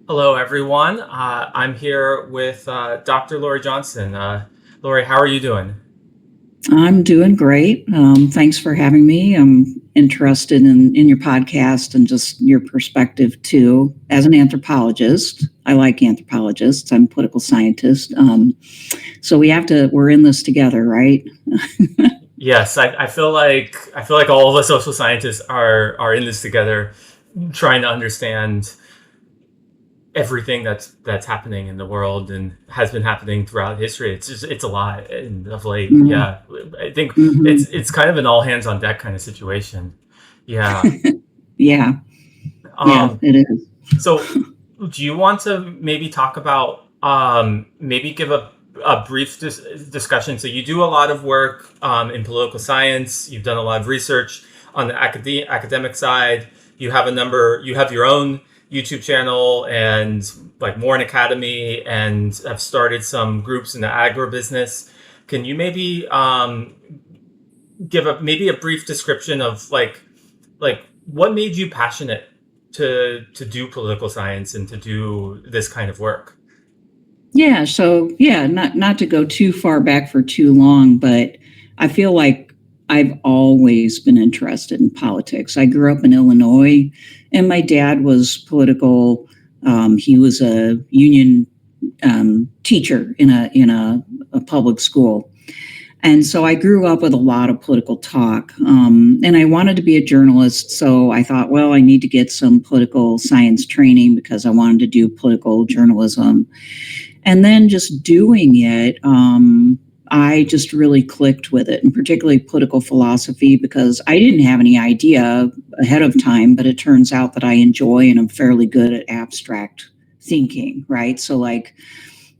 Hello, everyone. I'm here with Dr. Laurie Johnson. Laurie, how are you doing? I'm doing great. Thanks for having me. I'm interested in your podcast and just your perspective too. As an anthropologist, I like anthropologists. I'm a political scientist. So we're in this together, right? Yes, I feel like all of us social scientists are in this together, trying to understand everything that's happening in the world and has been happening throughout history. It's a lot, and of late, Mm-hmm. yeah. I think it's Mm-hmm. it's kind of an all hands on deck kind of situation. Yeah. Yeah, yeah, Um, it is. So, do you want to maybe talk about, maybe give a brief discussion? So, you do a lot of work in political science. You've done a lot of research on the academic side. You have your own YouTube channel and like More an Academy, and have started some groups in the agribusiness. Can you maybe give a brief description of like what made you passionate to do political science and to do this kind of work? Yeah, so yeah, not to go too far back for too long, but I feel like I've always been interested in politics. I grew up in Illinois, and my dad was political. He was a union teacher in a public school, and so I grew up with a lot of political talk. And I wanted to be a journalist, so I thought, well, I need to get some political science training because I wanted to do political journalism. And then just doing it, I just really clicked with it, and particularly political philosophy, because I didn't have any idea ahead of time, but it turns out that I enjoy and I'm fairly good at abstract thinking, right? So, like,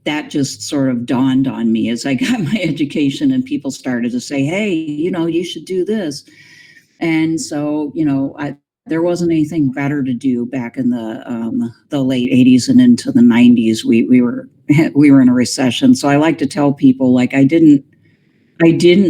that just sort of dawned on me as I got my education and people started to say, hey, you should do this. And so, there wasn't anything better to do back in the late '80s and into the '90s. We were we were in a recession, so I like to tell people like I didn't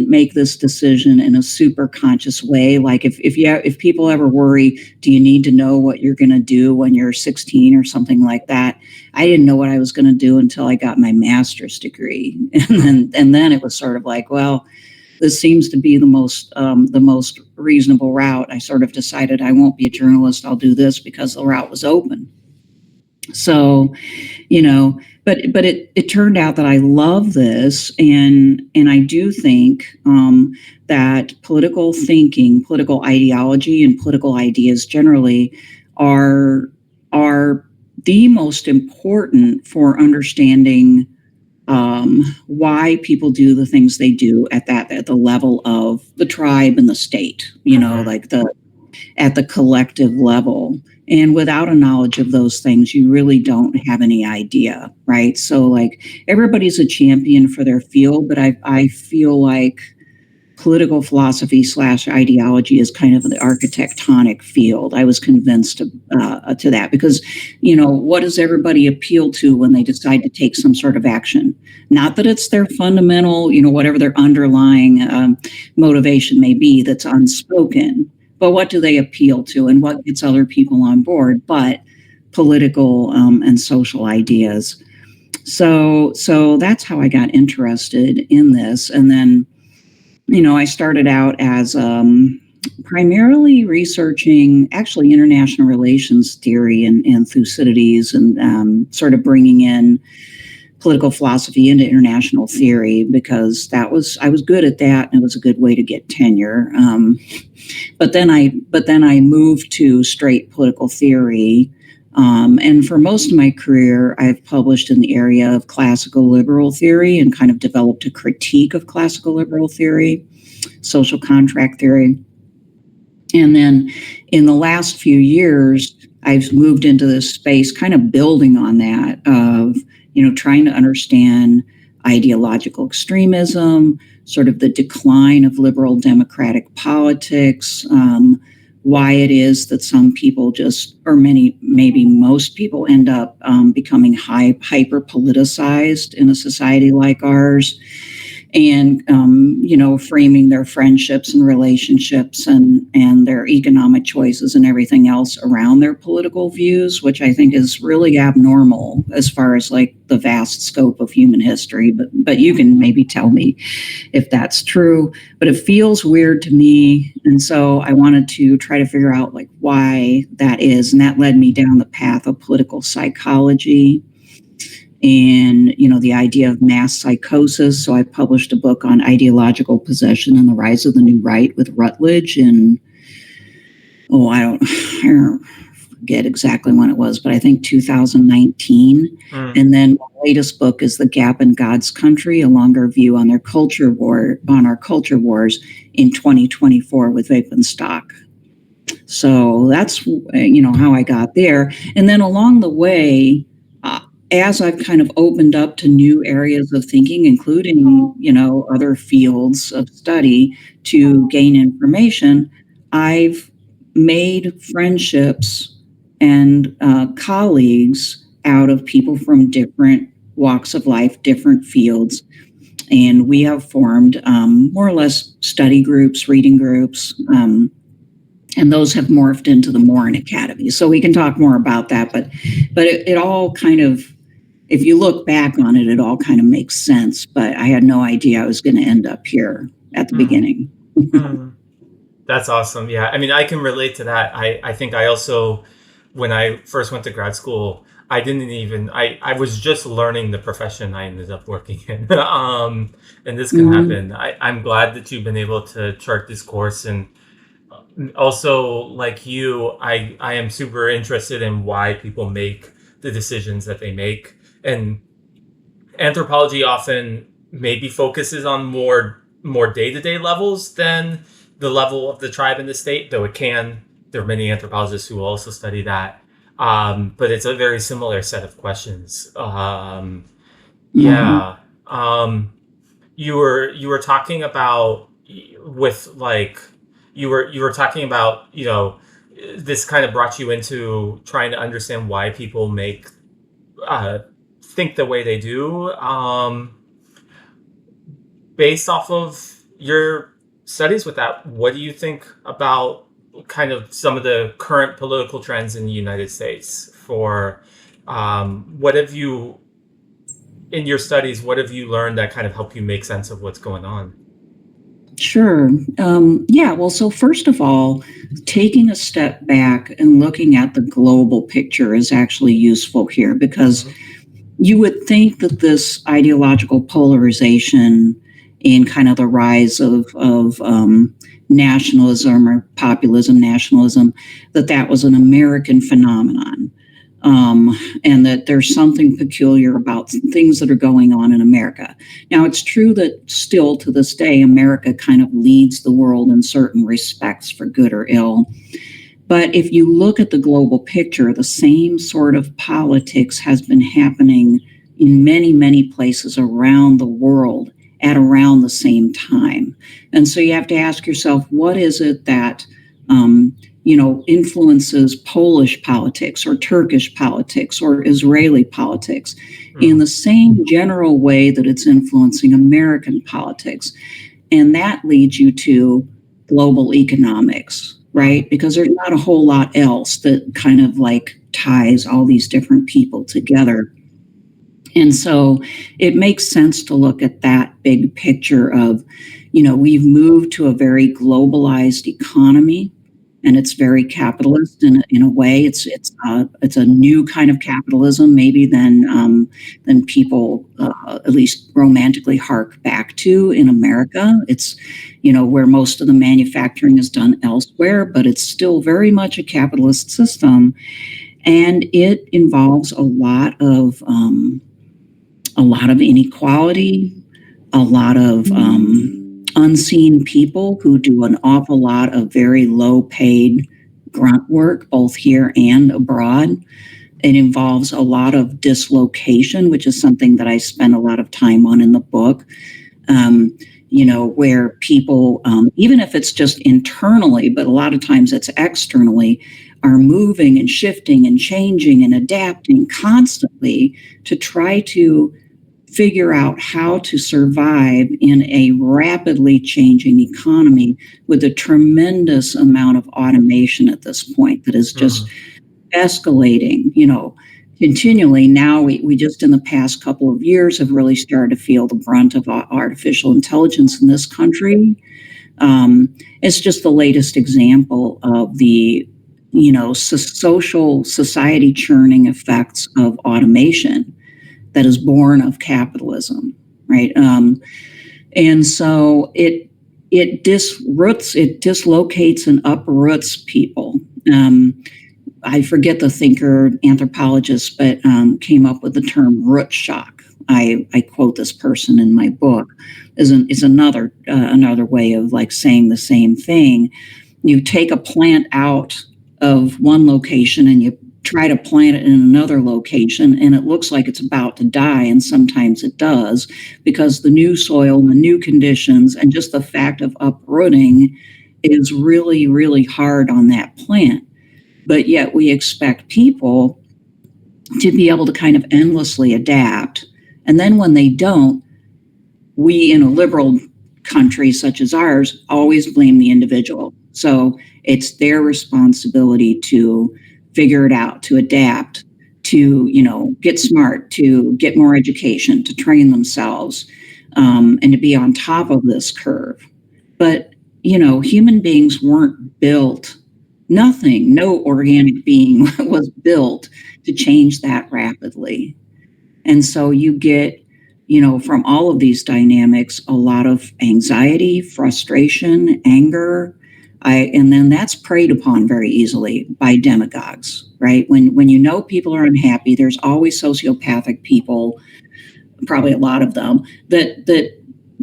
make this decision in a super conscious way. Like if people ever worry, do you need to know what you're going to do when you're 16 or something like that? I didn't know what I was going to do until I got my master's degree, and then it was sort of like, well, this seems to be the most reasonable route. I sort of decided I won't be a journalist. I'll do this because the route was open. So, but it turned out that I love this, and I do think that political thinking, political ideology, and political ideas generally are are the most important for understanding why people do the things they do at the level of the tribe and the state, Hmm. like the at the collective level. And without a knowledge of those things, you really don't have any idea, right? So, like, everybody's a champion for their field, but I feel like political philosophy slash ideology is kind of the architectonic field. I was convinced to that because, what does everybody appeal to when they decide to take some sort of action? Not that it's their fundamental, whatever their underlying motivation may be that's unspoken, but what do they appeal to and what gets other people on board? But political and social ideas. So that's how I got interested in this, and then I started out as primarily researching actually international relations theory and Thucydides, and sort of bringing in political philosophy into international theory because I was good at that, and it was a good way to get tenure. But then I moved to straight political theory. And for most of my career, I've published in the area of classical liberal theory and kind of developed a critique of classical liberal theory, social contract theory. And then in the last few years, I've moved into this space, kind of building on that, of, trying to understand ideological extremism, sort of the decline of liberal democratic politics, why it is that some people just, or many, maybe most people, end up becoming hyper politicized in a society like ours, and framing their friendships and relationships and their economic choices and everything else around their political views, which I think is really abnormal as far as like the vast scope of human history. But you can maybe tell me if that's true. But it feels weird to me, and so I wanted to try to figure out like why that is, and that led me down the path of political psychology and the idea of mass psychosis. So I published a book on ideological possession and the rise of the new right with Rutledge in I don't forget exactly when it was, but I think 2019. And then my latest book is The Gap in God's Country, a longer view on our culture wars in 2024 with Stock. So that's how I got there. And then along the way, as I've kind of opened up to new areas of thinking, including, other fields of study to gain information, I've made friendships and colleagues out of people from different walks of life, different fields. And we have formed more or less study groups, reading groups, and those have morphed into the Morin Academy. So we can talk more about that, but it all kind of, if you look back on it, it all kind of makes sense. But I had no idea I was going to end up here at the beginning. That's awesome. Yeah. I mean, I can relate to that. I think I also, when I first went to grad school, I was just learning the profession I ended up working in. And this can happen. I'm glad that you've been able to chart this course. And also, like you, I am super interested in why people make the decisions that they make. And anthropology often maybe focuses on more day-to-day levels than the level of the tribe and the state, though there are many anthropologists who also study that. But it's a very similar set of questions. Yeah. You were talking about this kind of brought you into trying to understand why people think the way they do. Based off of your studies with that, what do you think about kind of some of the current political trends in the United States? In your studies, what have you learned that kind of help you make sense of what's going on? Sure. Well, so first of all, taking a step back and looking at the global picture is actually useful here, because you would think that this ideological polarization in kind of the rise of nationalism or populism, nationalism, that was an American phenomenon. And that there's something peculiar about things that are going on in America. Now, it's true that still to this day, America kind of leads the world in certain respects, for good or ill. But if you look at the global picture, the same sort of politics has been happening in many, many places around the world at around the same time. And so you have to ask yourself, what is it that influences Polish politics or Turkish politics or Israeli politics in the same general way that it's influencing American politics? And that leads you to global economics, right? Because there's not a whole lot else that kind of like ties all these different people together. And so it makes sense to look at that big picture of, we've moved to a very globalized economy, and it's very capitalist in a way. It's a new kind of capitalism, maybe than people at least romantically hark back to in America. It's where most of the manufacturing is done elsewhere, but it's still very much a capitalist system, and it involves a lot of inequality, a lot of unseen people who do an awful lot of very low paid grunt work, both here and abroad. It involves a lot of dislocation, which is something that I spend a lot of time on in the book, where people, even if it's just internally, but a lot of times it's externally, are moving and shifting and changing and adapting constantly to try to figure out how to survive in a rapidly changing economy with a tremendous amount of automation at this point that is just Mhm. escalating, continually. Now we just in the past couple of years have really started to feel the brunt of artificial intelligence in this country. It's just the latest example of the social society churning effects of automation that is born of capitalism, right? And so it dislocates and uproots people. I forget the thinker, anthropologist, but came up with the term root shock. I quote this person in my book. Is another way of like saying the same thing. You take a plant out of one location and you try to plant it in another location, and it looks like it's about to die, and sometimes it does, because the new soil and the new conditions and just the fact of uprooting is really, really hard on that plant. But yet we expect people to be able to kind of endlessly adapt. And then when they don't, we in a liberal country such as ours always blame the individual. So it's their responsibility to figure it out, to adapt, to get smart, to get more education, to train themselves, and to be on top of this curve. But human beings weren't built. Nothing, no organic being was built to change that rapidly. And so you get, from all of these dynamics, a lot of anxiety, frustration, anger. And then that's preyed upon very easily by demagogues, right? When people are unhappy, there's always sociopathic people, probably a lot of them, that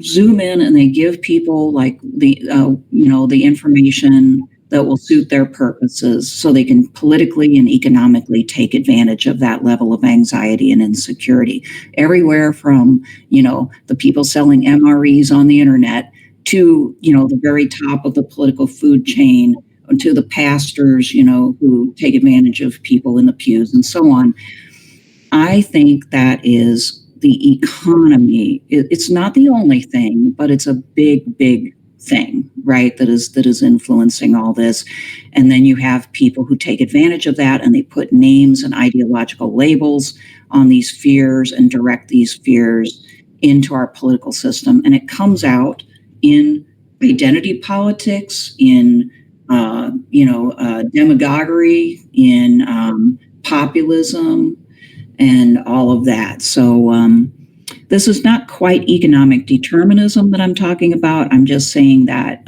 zoom in and they give people like the information that will suit their purposes so they can politically and economically take advantage of that level of anxiety and insecurity. Everywhere from, the people selling MREs on the internet to, the very top of the political food chain, to the pastors, who take advantage of people in the pews and so on. I think that is the economy. It's not the only thing, but it's a big, big thing, right? That is influencing all this. And then you have people who take advantage of that and they put names and ideological labels on these fears and direct these fears into our political system. And it comes out in identity politics, in demagoguery, in populism, and all of that. So this is not quite economic determinism that I'm talking about. I'm just saying that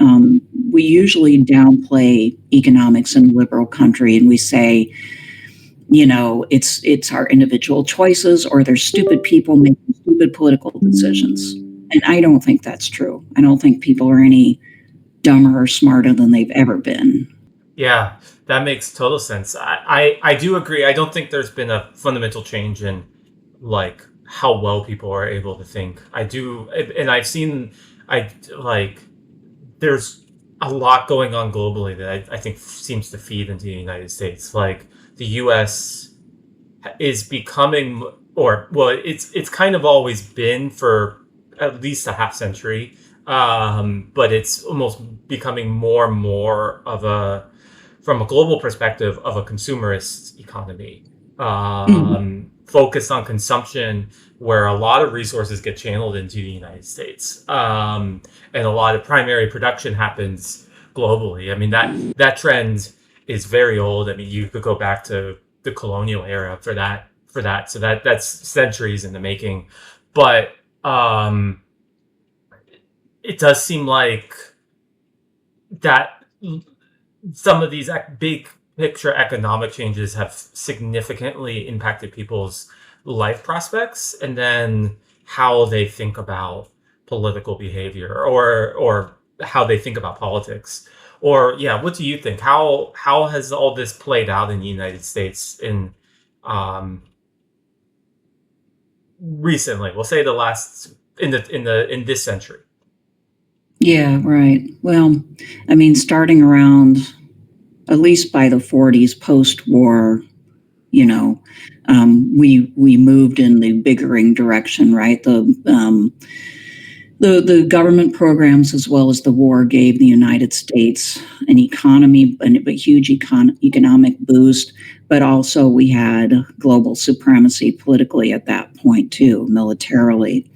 we usually downplay economics in a liberal country, and we say, it's our individual choices, or there's stupid people making stupid political decisions. And I don't think that's true. I don't think people are any dumber or smarter than they've ever been. Yeah, that makes total sense. I do agree. I don't think there's been a fundamental change in like how well people are able to think. I do, and I've seen, I like, there's a lot going on globally that I think seems to feed into the United States. Like the U.S. is becoming, or well, it's kind of always been for at least a half century, but it's almost becoming more and more of a, from a global perspective, of a consumerist economy, focused on consumption, where a lot of resources get channeled into the United States, and a lot of primary production happens globally. I mean, that trend is very old. I mean, you could go back to the colonial era for that. So that's centuries in the making. But it does seem like that some of these big picture economic changes have significantly impacted people's life prospects, and then how they think about political behavior, or how they think about politics. Or yeah, what do you think? How has all this played out in the United States in recently? We'll say the last in this century. Yeah, right. Well, I mean, starting around at least by the 40s, post-war, you know, we moved in the bickering direction, right? The government programs as well as the war gave the United States an economy, a huge economic boost, but also we had global supremacy politically at that point too, militarily.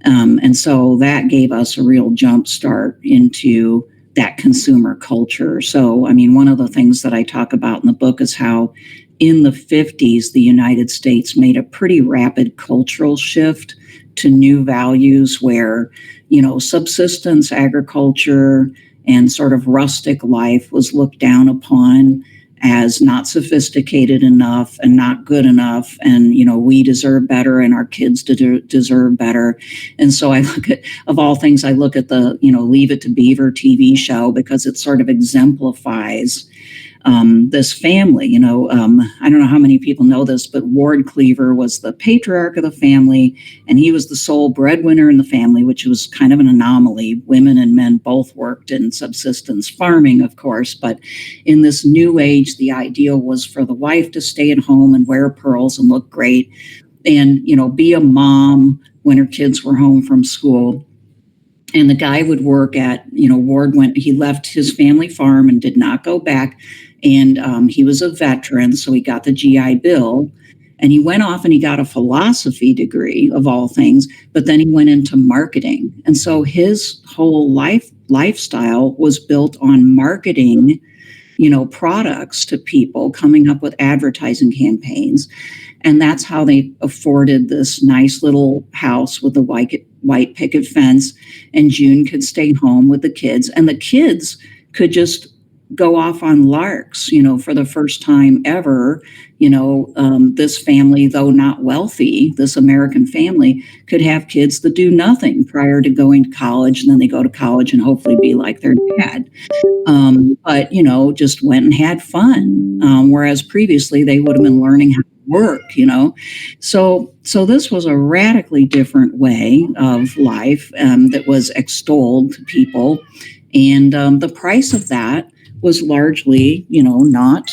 And so that gave us a real jump start into that consumer culture. So, I mean, one of the things that I talk about in the book is how in the 50s, the United States made a pretty rapid cultural shift to new values where, subsistence agriculture and sort of rustic life was looked down upon as not sophisticated enough and not good enough. And, we deserve better and our kids deserve better. And so I look at, of all things, I look at the, Leave It to Beaver TV show because it sort of exemplifies this family. I don't know how many people know this, but Ward Cleaver was the patriarch of the family, and he was the sole breadwinner in the family, which was kind of an anomaly. Women and men both worked in subsistence farming, of course, but in this new age, the ideal was for the wife to stay at home and wear pearls and look great and, be a mom when her kids were home from school. And the guy would work at, Ward he left his family farm and did not go back. And he was a veteran, so he got the GI Bill. And he went off and he got a philosophy degree, of all things, but then he went into marketing. And so his whole lifestyle was built on marketing, products to people, coming up with advertising campaigns. And that's how they afforded this nice little house with a white picket fence. And June could stay home with the kids. And the kids could just go off on larks, for the first time ever. This family, though not wealthy, this American family could have kids that do nothing prior to going to college. And then they go to college and hopefully be like their dad. But, just went and had fun. Whereas previously they would have been learning how to work, So this was a radically different way of life that was extolled to people. And the price of that was largely, not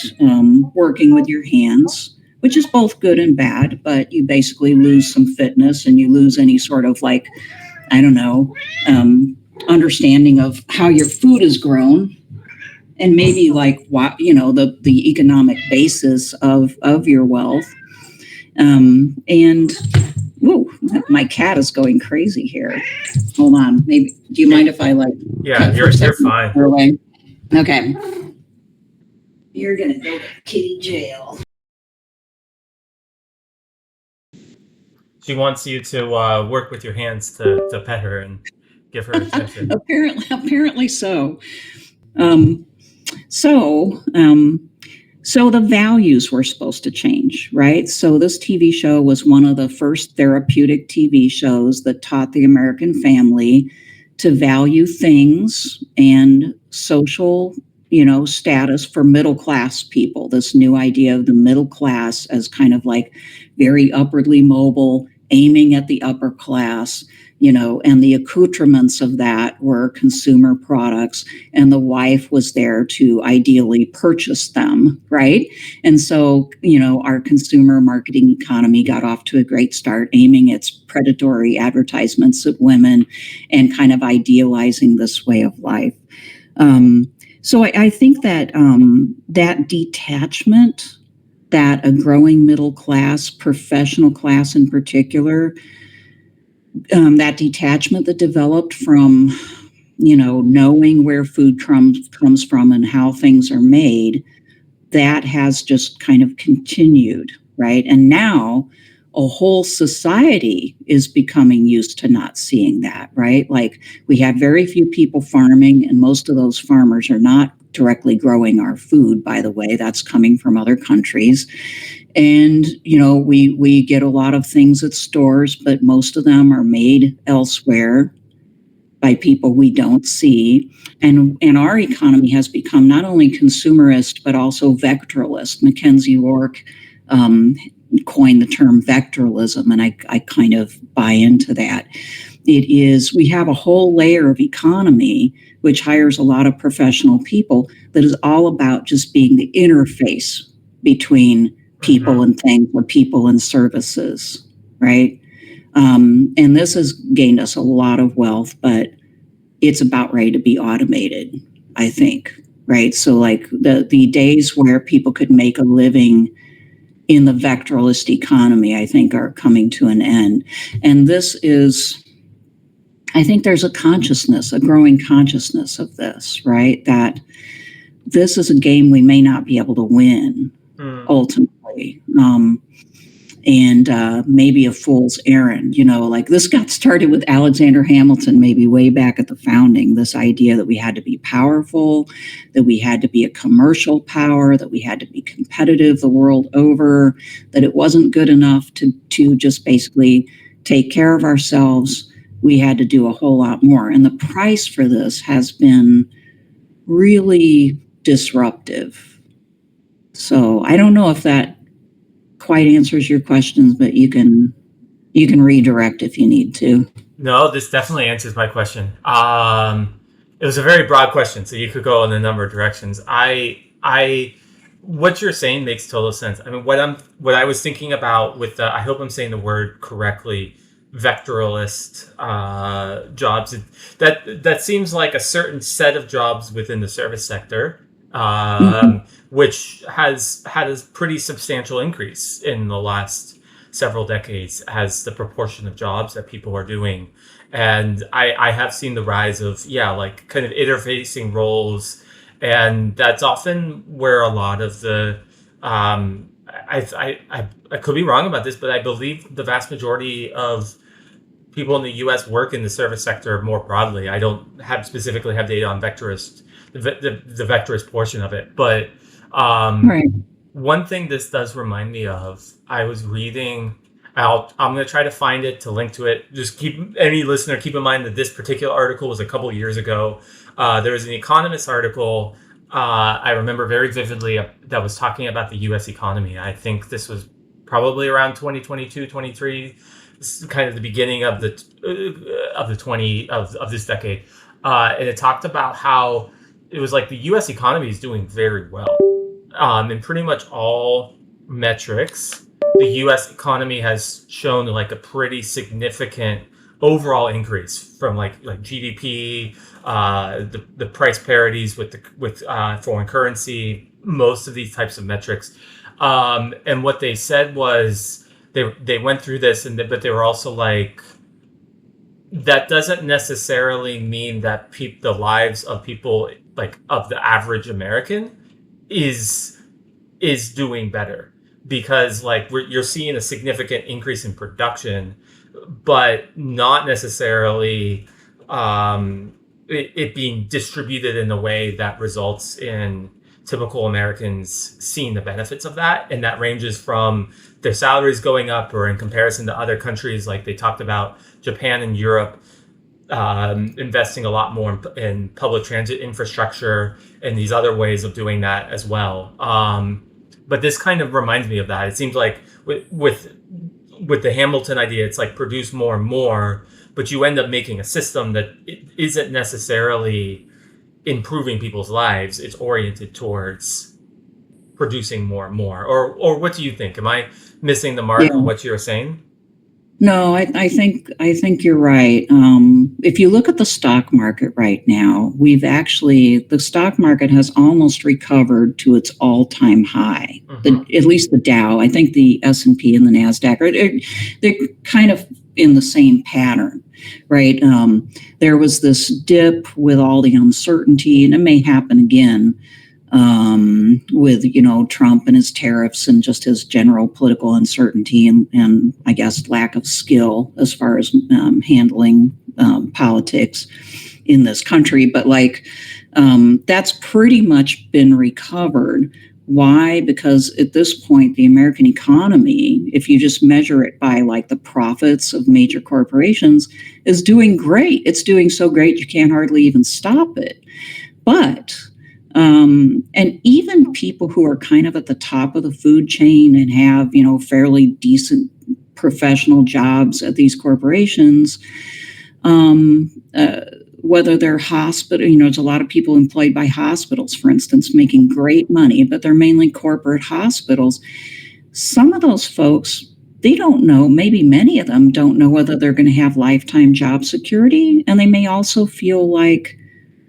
working with your hands, which is both good and bad, but you basically lose some fitness and you lose any sort of understanding of how your food is grown. And maybe what the economic basis of your wealth, and whoa, my cat is going crazy here. Hold on, maybe do you mind if I Yeah, you're fine. Away? Okay, you're gonna go to kitty jail. She wants you to work with your hands to pet her and give her attention. Apparently so. So the values were supposed to change, right? So this TV show was one of the first therapeutic TV shows that taught the American family to value things and social, status for middle class people. This new idea of the middle class as kind of very upwardly mobile, aiming at the upper class, and the accoutrements of that were consumer products, and the wife was there to ideally purchase them, right? And so, our consumer marketing economy got off to a great start, aiming its predatory advertisements at women and kind of idealizing this way of life. So I think that that detachment, that a growing middle class, professional class in particular, that detachment that developed from, knowing where food comes from and how things are made, that has just kind of continued, right? And now a whole society is becoming used to not seeing that, right? We have very few people farming, and most of those farmers are not directly growing our food, by the way. That's coming from other countries. And, we get a lot of things at stores, but most of them are made elsewhere by people we don't see. And our economy has become not only consumerist, but also vectoralist. Mackenzie Rourke coined the term vectoralism, and I kind of buy into that. We have a whole layer of economy which hires a lot of professional people that is all about just being the interface between people Mm-hmm. and things or people and services, right? And this has gained us a lot of wealth, but it's about ready to be automated, I think, right? So like the days where people could make a living in the vectoralist economy, I think, are coming to an end. And this is, I think there's a consciousness, a growing consciousness of this, right? That this is a game we may not be able to win Mm. ultimately. And maybe a fool's errand. Like this got started with Alexander Hamilton, maybe way back at the founding, this idea that we had to be powerful, that we had to be a commercial power, that we had to be competitive the world over, that it wasn't good enough to just basically take care of ourselves. We had to do a whole lot more. And the price for this has been really disruptive. So I don't know if that quite answers your questions, but you can redirect if you need to. No, this definitely answers my question. It was a very broad question, so you could go in a number of directions. What you're saying makes total sense. I mean, what I was thinking about with the, I hope I'm saying the word correctly, vectoralist jobs. That seems like a certain set of jobs within the service sector, Mhm. which has had a pretty substantial increase in the last several decades as the proportion of jobs that people are doing. And I have seen the rise of, yeah, like kind of interfacing roles. And that's often where a lot of the, I could be wrong about this, but I believe the vast majority of people in the U.S. work in the service sector more broadly. I don't have specifically have data on vectorist, the vectorist portion of it, but Right. one thing this does remind me of, I was reading. I'm going to try to find it to link to it. Just keep any listener keep in mind that this particular article was a couple years ago. There was an Economist article I remember very vividly that was talking about the U.S. economy. I think this was probably around 2022, 23. This is kind of the beginning of of this decade, and it talked about how it was like the U.S. economy is doing very well in pretty much all metrics. The U.S. economy has shown like a pretty significant overall increase from like GDP, the price parities with foreign currency, most of these types of metrics. And what they said was they went through this, but they were also like, that doesn't necessarily mean that the lives of people, like of the average American, is doing better, because like you're seeing a significant increase in production, but not necessarily it being distributed in a way that results in typical Americans seeing the benefits of that. And that ranges from their salaries going up, or in comparison to other countries, like they talked about Japan and Europe investing a lot more in public transit infrastructure and these other ways of doing that as well. But this kind of reminds me of that. It seems like with the Hamilton idea, it's like produce more and more, but you end up making a system that isn't necessarily improving people's lives. It's oriented towards producing more and more. Or what do you think? Am I missing the mark on Yeah. what you're saying? No, I think you're right. If you look at the stock market right now, the stock market has almost recovered to its all-time high. Mm-hmm. At least the Dow. I think the S&P and the Nasdaq they're kind of in the same pattern, right? There was this dip with all the uncertainty, and it may happen again with Trump and his tariffs and just his general political uncertainty and I guess lack of skill as far as handling politics in this country. But that's pretty much been recovered. Why? Because at this point, the American economy, if you just measure it by like the profits of major corporations, is doing great. It's doing so great you can't hardly even stop it. But and even people who are kind of at the top of the food chain and have, fairly decent professional jobs at these corporations, whether they're hospital, there's a lot of people employed by hospitals, for instance, making great money, but they're mainly corporate hospitals. some of those folks, they don't know, maybe many of them don't know whether they're going to have lifetime job security. And they may also feel like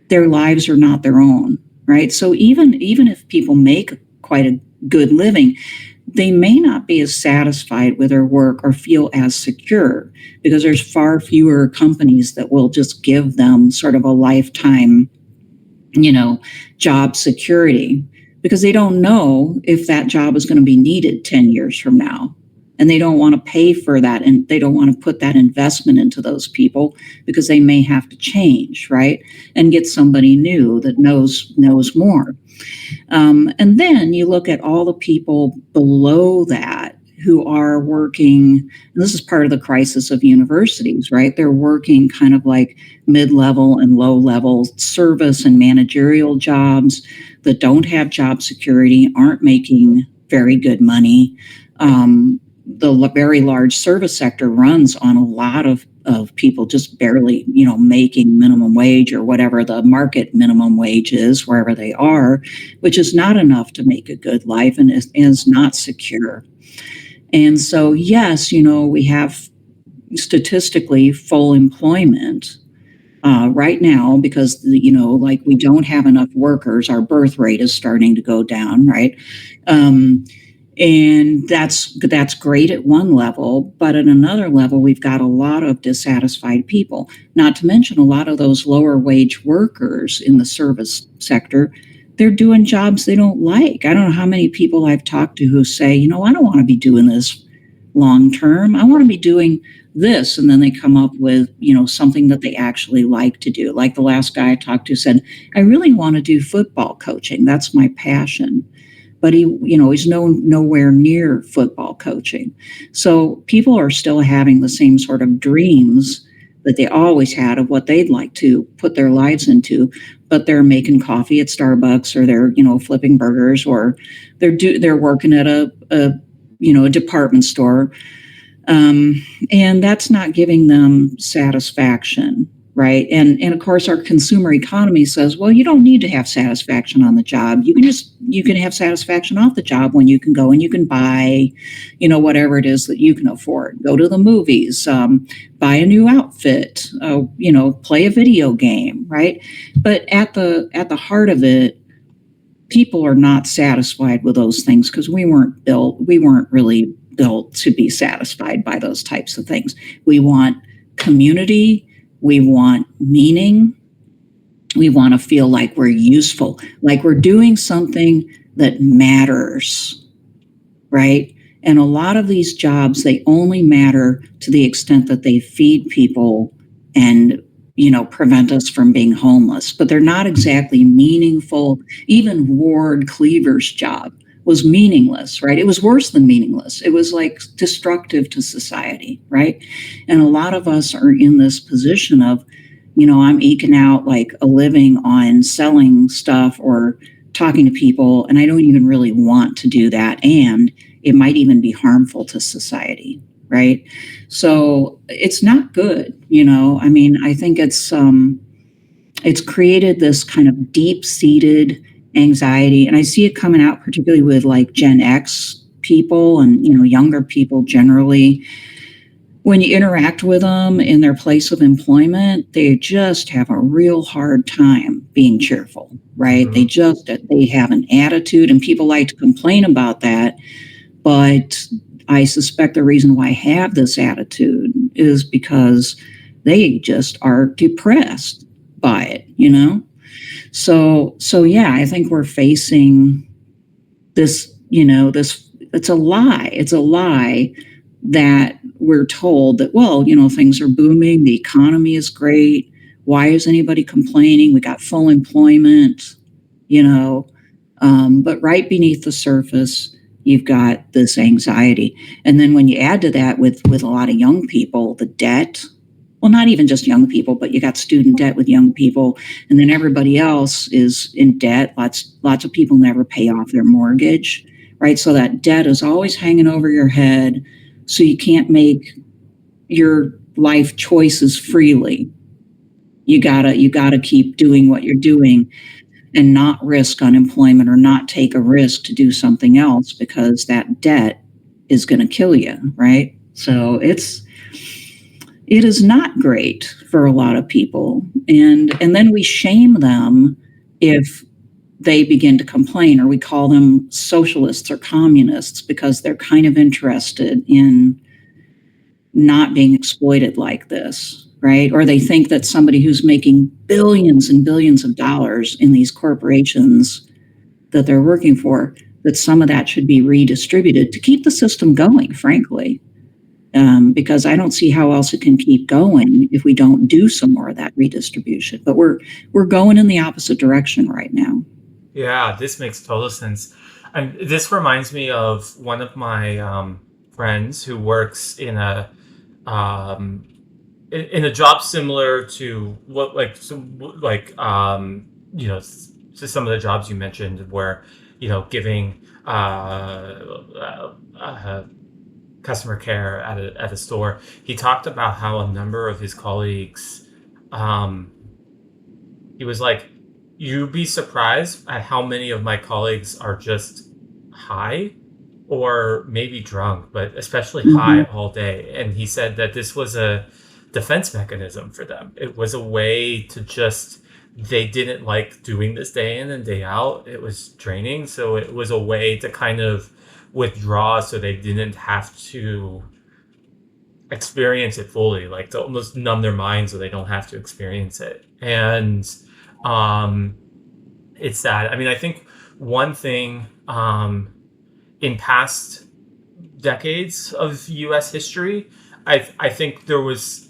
their lives are not their own, right? So even if people make quite a good living, they may not be as satisfied with their work or feel as secure because there's far fewer companies that will just give them sort of a lifetime, job security, because they don't know if that job is going to be needed 10 years from now. And they don't want to pay for that, and they don't want to put that investment into those people because they may have to change, right? And get somebody new that knows more. And then you look at all the people below that who are working. And this is part of the crisis of universities, right? They're working kind of like mid-level and low-level service and managerial jobs that don't have job security, aren't making very good money. The very large service sector runs on a lot of people just barely, making minimum wage or whatever the market minimum wage is, wherever they are, which is not enough to make a good life and is not secure. And so, yes, we have statistically full employment right now because, like we don't have enough workers. Our birth rate is starting to go down, right? And that's great at one level, but at another level, we've got a lot of dissatisfied people, not to mention a lot of those lower wage workers in the service sector. They're doing jobs they don't like. I don't know how many people I've talked to who say, I don't want to be doing this long term. I want to be doing this. And then they come up with, something that they actually like to do. Like the last guy I talked to said, I really want to do football coaching. That's my passion. But he's nowhere near football coaching. So people are still having the same sort of dreams that they always had of what they'd like to put their lives into, but they're making coffee at Starbucks, or they're flipping burgers, or they're working at a department store, and that's not giving them satisfaction. Right. And of course, our consumer economy says, well, you don't need to have satisfaction on the job. You can have satisfaction off the job when you can go and you can buy, whatever it is that you can afford. Go to the movies, buy a new outfit, play a video game. Right. But at the heart of it, people are not satisfied with those things because we weren't really built to be satisfied by those types of things. We want community. We want meaning. We want to feel like we're useful, like we're doing something that matters, right? And a lot of these jobs, they only matter to the extent that they feed people and, prevent us from being homeless. But they're not exactly meaningful. Even Ward Cleaver's job was meaningless, right? It was worse than meaningless. It was like destructive to society, right? And a lot of us are in this position of, I'm eking out like a living on selling stuff or talking to people, and I don't even really want to do that. And it might even be harmful to society, right? So it's not good, I mean, I think it's created this kind of deep-seated anxiety, and I see it coming out particularly with like Gen X people and younger people generally. When you interact with them in their place of employment, they just have a real hard time being cheerful, right? Mm-hmm. They have an attitude, and people like to complain about that, but I suspect the reason why I have this attitude is because they just are depressed by it. So yeah, I think we're facing this, it's a lie. It's a lie that we're told that, well, things are booming, the economy is great. Why is anybody complaining? We got full employment, but right beneath the surface, you've got this anxiety. And then when you add to that with a lot of young people, the debt, well, not even just young people, but you got student debt with young people, and then everybody else is in debt. Lots of people never pay off their mortgage, right? So that debt is always hanging over your head, so you can't make your life choices freely. You gotta keep doing what you're doing and not risk unemployment or not take a risk to do something else because that debt is going to kill you, right? So it is not great for a lot of people, and then we shame them if they begin to complain, or we call them socialists or communists because they're kind of interested in not being exploited like this, right? Or they think that somebody who's making billions and billions of dollars in these corporations that they're working for, that some of that should be redistributed to keep the system going, frankly. Because I don't see how else it can keep going if we don't do some more of that redistribution. But we're going in the opposite direction right now. Yeah, this makes total sense. And this reminds me of one of my friends who works um, in a job similar to what to some of the jobs you mentioned, where giving customer care at a store. He talked about how a number of his colleagues, he was like, you'd be surprised at how many of my colleagues are just high or maybe drunk, but especially high all day. And he said that this was a defense mechanism for them. It was a way to they didn't like doing this day in and day out. It was draining. So it was a way to kind of withdraw so they didn't have to experience it fully, like to almost numb their minds so they don't have to experience it. And it's sad. I mean, I think one thing in past decades of U.S. history, I think there was.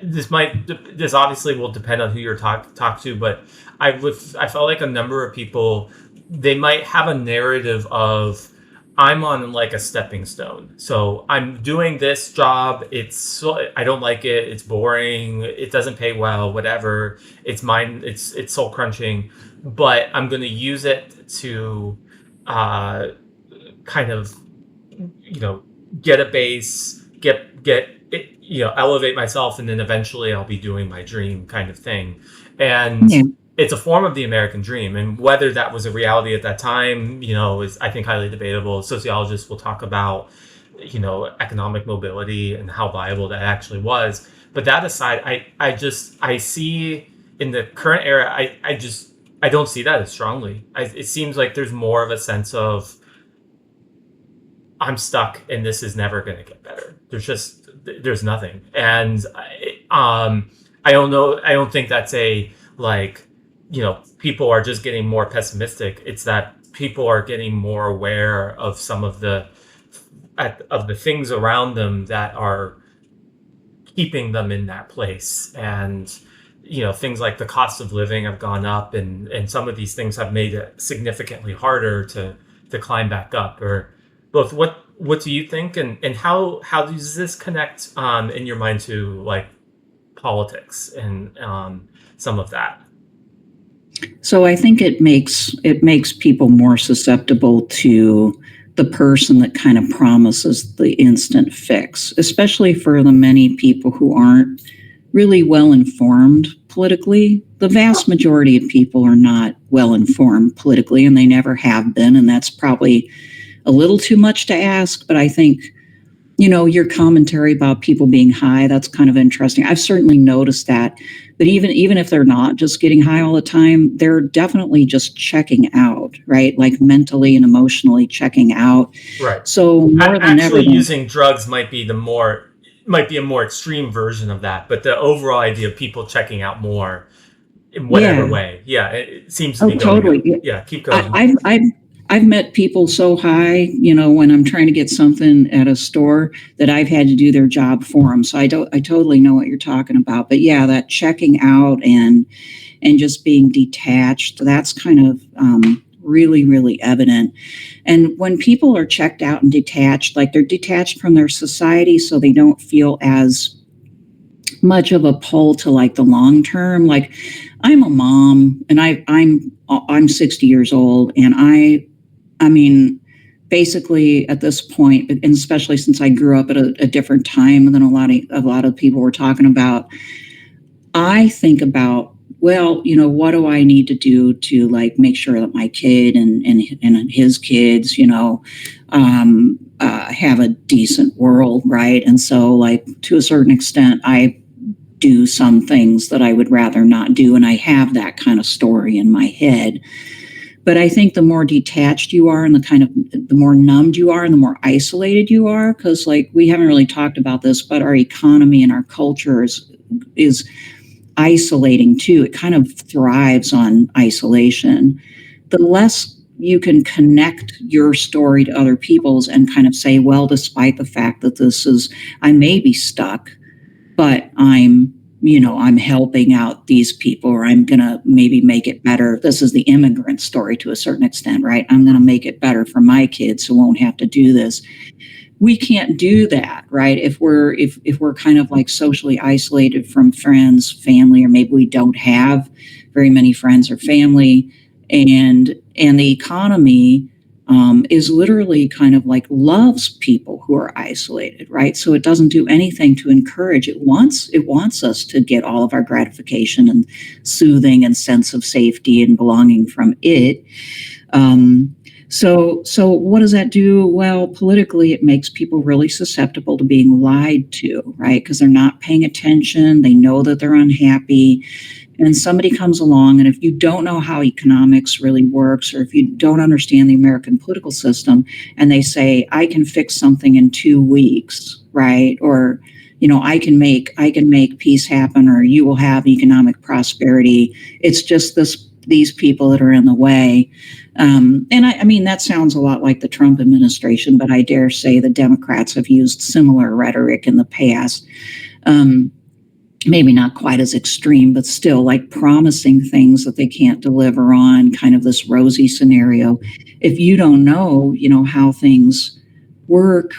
This obviously will depend on who you're talk to, but I felt like a number of people, they might have a narrative of, I'm on like a stepping stone. So I'm doing this job. I don't like it. It's boring. It doesn't pay well, whatever. It's mine. It's soul crunching, but I'm going to use it to, kind of, get a base, get it, elevate myself. And then eventually I'll be doing my dream kind of thing. And it's a form of the American dream, and whether that was a reality at that time, is, I think, highly debatable. Sociologists will talk about, economic mobility and how viable that actually was. But that aside, I see in the current era, I don't see that as strongly. It seems like there's more of a sense of, I'm stuck and this is never going to get better. There's nothing. And I don't know. I don't think that's people are just getting more pessimistic. It's that people are getting more aware of some of the things around them that are keeping them in that place. And, things like the cost of living have gone up, and some of these things have made it significantly harder to climb back up. Or both. What do you think? And how does this connect in your mind to like politics and some of that? So I think it makes people more susceptible to the person that kind of promises the instant fix, especially for the many people who aren't really well informed politically. The vast majority of people are not well informed politically, and they never have been, and that's probably a little too much to ask, but I think, your commentary about people being high, that's kind of interesting. I've certainly noticed that. But even if they're not just getting high all the time, they're definitely just checking out, right? Like mentally and emotionally checking out. Right. So more than ever, using drugs might be a more extreme version of that. But the overall idea of people checking out more in whatever way, it seems to be going totally. Yeah, keep going. I've met people so high, when I'm trying to get something at a store, that I've had to do their job for them. So I totally know what you're talking about. But yeah, that checking out and just being detached, that's kind of really, really evident. And when people are checked out and detached, like they're detached from their society, so they don't feel as much of a pull to like the long term. Like, I'm a mom, and I'm 60 years old, and I mean, basically at this point, and especially since I grew up at a different time than a lot of people were talking about, I think about, well, what do I need to do to like make sure that my kid and his kids, have a decent world, right? And so, like, to a certain extent, I do some things that I would rather not do, and I have that kind of story in my head. But I think the more detached you are and the more numbed you are and the more isolated you are, because, like, we haven't really talked about this, but our economy and our culture is isolating too. It kind of thrives on isolation. The less you can connect your story to other people's and kind of say, well, despite the fact that I may be stuck, but I'm helping out these people, or I'm going to maybe make it better. This is the immigrant story to a certain extent, right? I'm going to make it better for my kids who won't have to do this. We can't do that, right? If we're kind of like socially isolated from friends, family, or maybe we don't have very many friends or family, and the economy is literally kind of like loves people who are isolated, right? So it doesn't do anything to encourage. It wants us to get all of our gratification and soothing and sense of safety and belonging from it. So what does that do? Well, politically, it makes people really susceptible to being lied to, right? Because they're not paying attention. They know that they're unhappy. And somebody comes along, and if you don't know how economics really works, or if you don't understand the American political system, and they say, I can fix something in 2 weeks, right? Or, I can make peace happen, or you will have economic prosperity. It's just these people that are in the way. And I mean, that sounds a lot like the Trump administration, but I dare say the Democrats have used similar rhetoric in the past. Maybe not quite as extreme, but still, like, promising things that they can't deliver on, kind of this rosy scenario. If you don't know, how things work,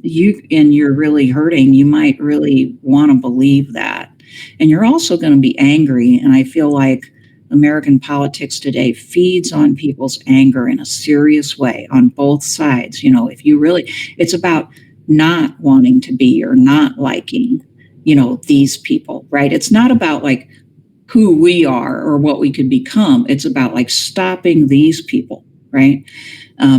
you're really hurting, you might really want to believe that. And you're also going to be angry. And I feel like American politics today feeds on people's anger in a serious way on both sides. It's about not wanting to be or not liking, these people, right? It's not about like who we are or what we could become. It's about like stopping these people, right?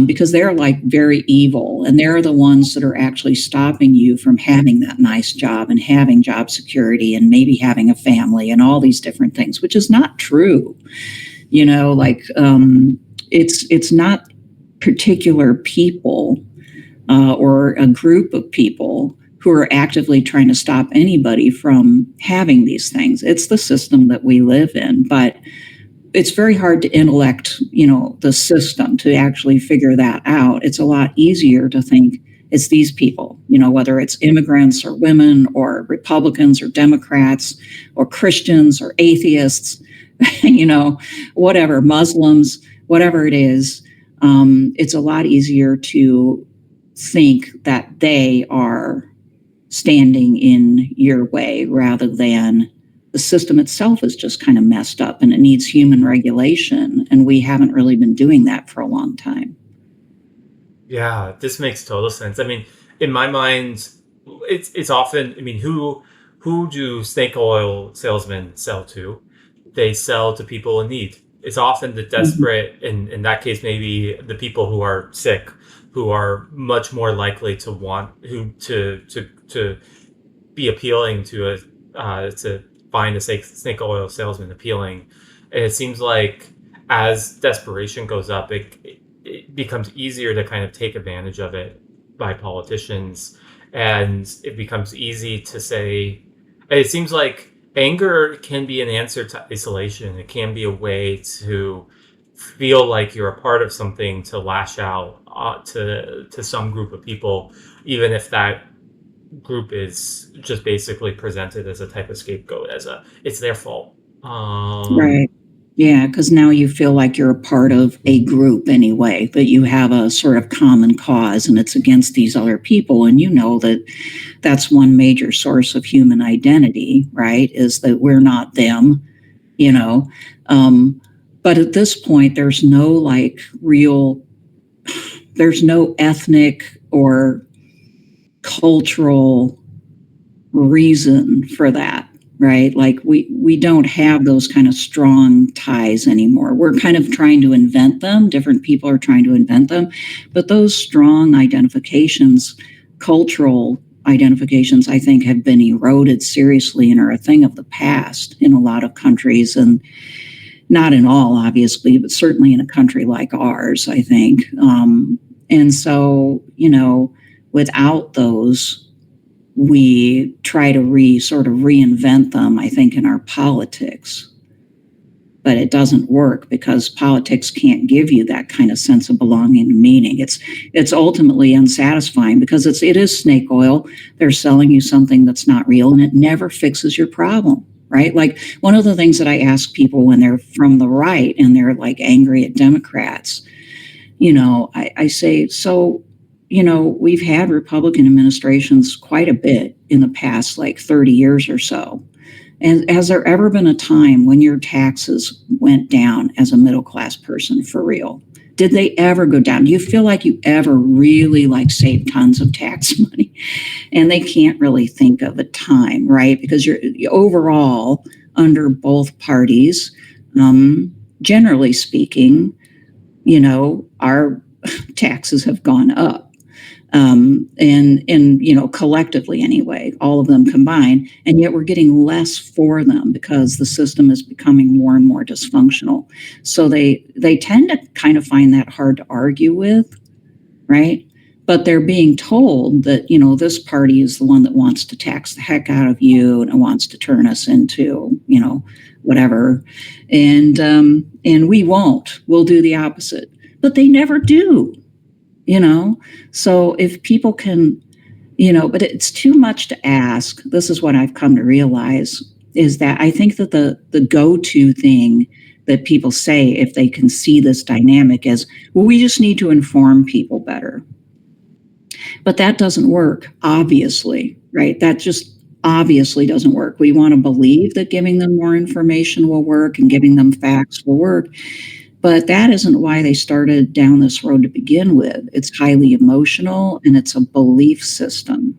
Because they're like very evil, and they're the ones that are actually stopping you from having that nice job and having job security and maybe having a family and all these different things, which is not true. It's not particular people or a group of people who are actively trying to stop anybody from having these things. It's the system that we live in, but it's very hard to intellect, the system to actually figure that out. It's a lot easier to think it's these people, whether it's immigrants or women or Republicans or Democrats or Christians or atheists, whatever, Muslims, whatever it is. It's a lot easier to think that they are standing in your way rather than the system itself is just kind of messed up and it needs human regulation. And we haven't really been doing that for a long time. Yeah, this makes total sense. I mean, in my mind, it's often. I mean, who do snake oil salesmen sell to? They sell to people in need. It's often the desperate, in that case, maybe the people who are sick, who are much more likely to want to be appealing to find a snake oil salesman appealing. And it seems like as desperation goes up, it becomes easier to kind of take advantage of it by politicians, and it becomes easy to say. It seems like anger can be an answer to isolation. It can be a way to feel like you're a part of something, to lash out to some group of people, even if that group is just basically presented as a type of scapegoat, it's their fault. Right. Yeah, because now you feel like you're a part of a group anyway, that you have a sort of common cause and it's against these other people. And that that's one major source of human identity, right? Is that we're not them, you know. But at this point, there's no ethnic or cultural reason for that, right? Like we don't have those kind of strong ties anymore. We're kind of trying to invent them. Different people are trying to invent them, but those strong identifications, cultural identifications, I think have been eroded seriously and are a thing of the past in a lot of countries, and not in all, obviously, but certainly in a country like ours, I think. And so, without those, we try to sort of reinvent them, I think, in our politics. But it doesn't work because politics can't give you that kind of sense of belonging and meaning. It's ultimately unsatisfying because it is snake oil. They're selling you something that's not real, and it never fixes your problem, right? Like one of the things that I ask people when they're from the right and they're like angry at Democrats, I say, so, we've had Republican administrations quite a bit in the past, like 30 years or so. And has there ever been a time when your taxes went down as a middle class person for real? Did they ever go down? Do you feel like you ever really saved tons of tax money? And they can't really think of a time, right? Because you're overall under both parties, generally speaking, our taxes have gone up. And collectively anyway, all of them combined, and yet we're getting less for them because the system is becoming more and more dysfunctional. So they tend to kind of find that hard to argue with, right? But they're being told that, this party is the one that wants to tax the heck out of you and it wants to turn us into, whatever. And we won't. We'll do the opposite. But they never do. So if people can, but it's too much to ask. This is what I've come to realize is that I think that the go-to thing that people say if they can see this dynamic is, well, we just need to inform people better. But that doesn't work, obviously, right? That just obviously doesn't work. We want to believe that giving them more information will work and giving them facts will work. But that isn't why they started down this road to begin with. It's highly emotional and it's a belief system.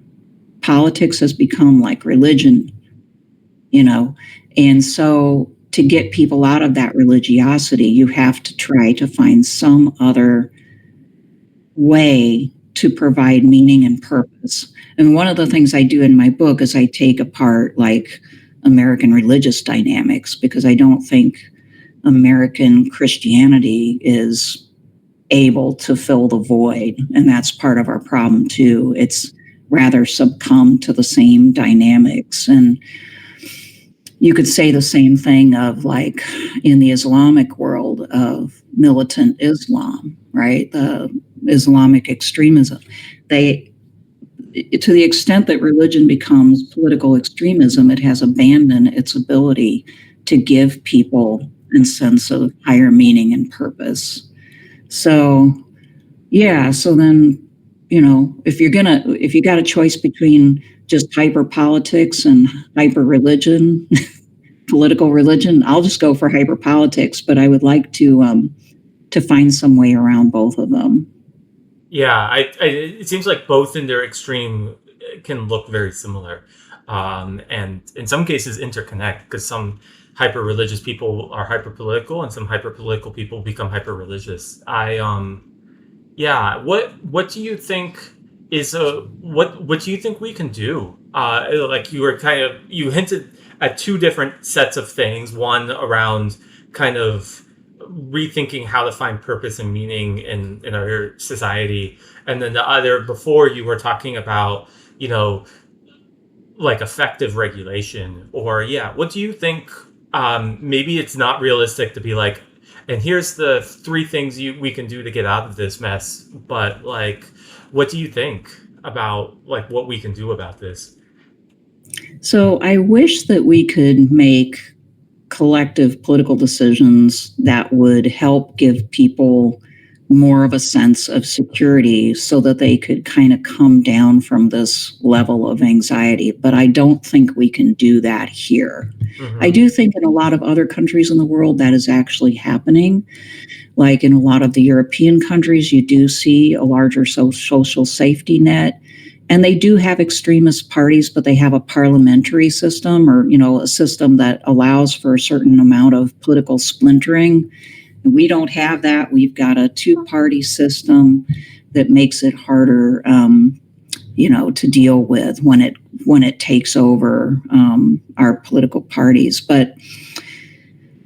Politics has become like religion, and so to get people out of that religiosity, you have to try to find some other way to provide meaning and purpose. And one of the things I do in my book is I take apart like American religious dynamics because I don't think American Christianity is able to fill the void. And that's part of our problem too. It's rather succumbed to the same dynamics. And you could say the same thing of like in the Islamic world of militant Islam, right? The Islamic extremism. To the extent that religion becomes political extremism, it has abandoned its ability to give people a sense of higher meaning and purpose. So, yeah. So then, if you got a choice between just hyper politics and hyper religion, political religion, I'll just go for hyper politics. But I would like to find some way around both of them. Yeah, it seems like both in their extreme can look very similar, and in some cases interconnect because some hyper religious people are hyper political and some hyper political people become hyper religious. What do you think is what do you think we can do? Like you hinted at two different sets of things. One around kind of rethinking how to find purpose and meaning in our society, and then the other before you were talking about like effective regulation. Or what do you think? Maybe it's not realistic to be like, and here's the three things we can do to get out of this mess. But like, what do you think about like what we can do about this? So I wish that we could make collective political decisions that would help give people more of a sense of security so that they could kind of come down from this level of anxiety. But I don't think we can do that here. Mm-hmm. I do think in a lot of other countries in the world that is actually happening. Like in a lot of the European countries, you do see a larger social safety net. and they do have extremist parties, but they have a parliamentary system, or a system that allows for a certain amount of political splintering. And we don't have that. We've got a two-party system that makes it harder, to deal with when it takes over our political parties. But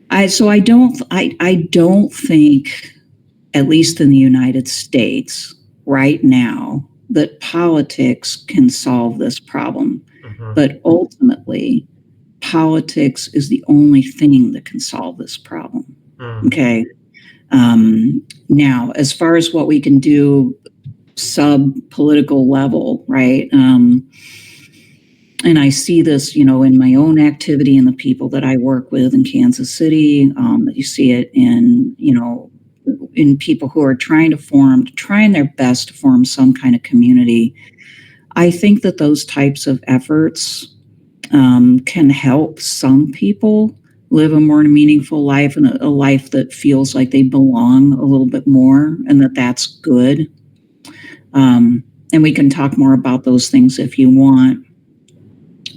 I don't think, at least in the United States right now, that politics can solve this problem. Mm-hmm. But ultimately, politics is the only thing that can solve this problem. Mm. Okay. Now, as far as what we can do sub-political level, right? And I see this, in my own activity and the people that I work with in Kansas City. You see it in people who are trying their best to form some kind of community. I think that those types of efforts can help some people live a more meaningful life, and a life that feels like they belong a little bit more, and that's good. And we can talk more about those things if you want.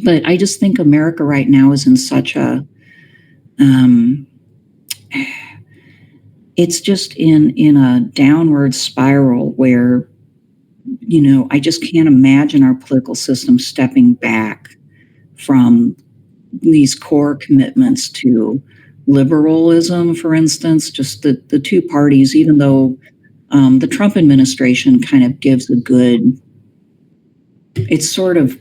But I just think America right now is in such a, it's just in a downward spiral where, I just can't imagine our political system stepping back from these core commitments to liberalism, for instance. Just the two parties, even though the Trump administration kind of gives a good, it sort of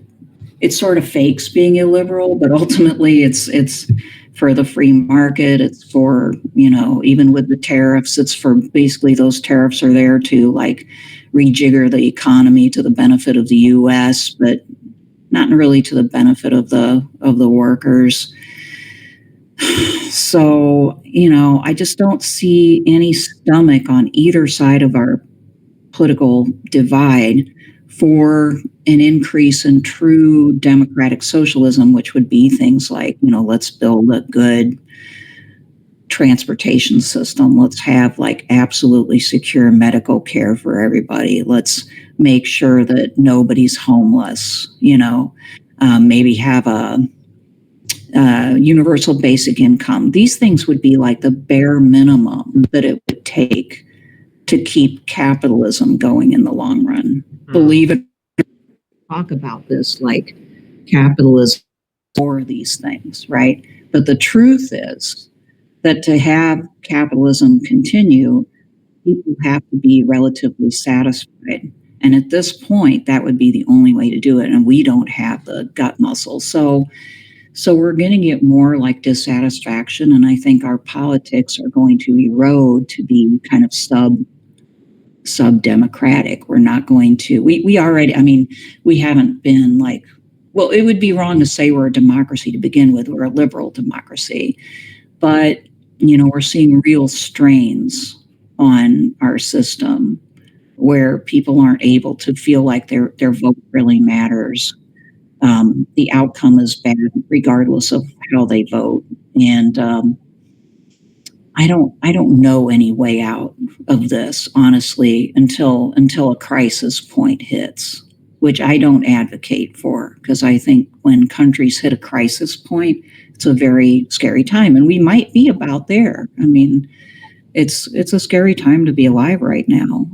fakes being illiberal, but ultimately it's for the free market. It's for, even with the tariffs, it's for basically those tariffs are there to like rejigger the economy to the benefit of the US, but not really to the benefit of the workers. So, I just don't see any stomach on either side of our political divide for an increase in true democratic socialism, which would be things like, let's build a good transportation system. Let's have like absolutely secure medical care for everybody. Let's make sure that nobody's homeless, maybe have a universal basic income. These things would be like the bare minimum that it would take to keep capitalism going in the long run. Believe it, talk about this like capitalism for these things, right? But the truth is that to have capitalism continue, people have to be relatively satisfied. And at this point, that would be the only way to do it. And we don't have the gut muscle. So we're going to get more like dissatisfaction. And I think our politics are going to erode to be kind of sub-democratic. We're not going to, we already, we haven't been like, well, it would be wrong to say we're a democracy to begin with. We're a liberal democracy. But, we're seeing real strains on our system where people aren't able to feel like their vote really matters. The outcome is bad regardless of how they vote. And I don't know any way out of this, honestly, until a crisis point hits, which I don't advocate for, because I think when countries hit a crisis point, it's a very scary time, and we might be about there. It's a scary time to be alive right now,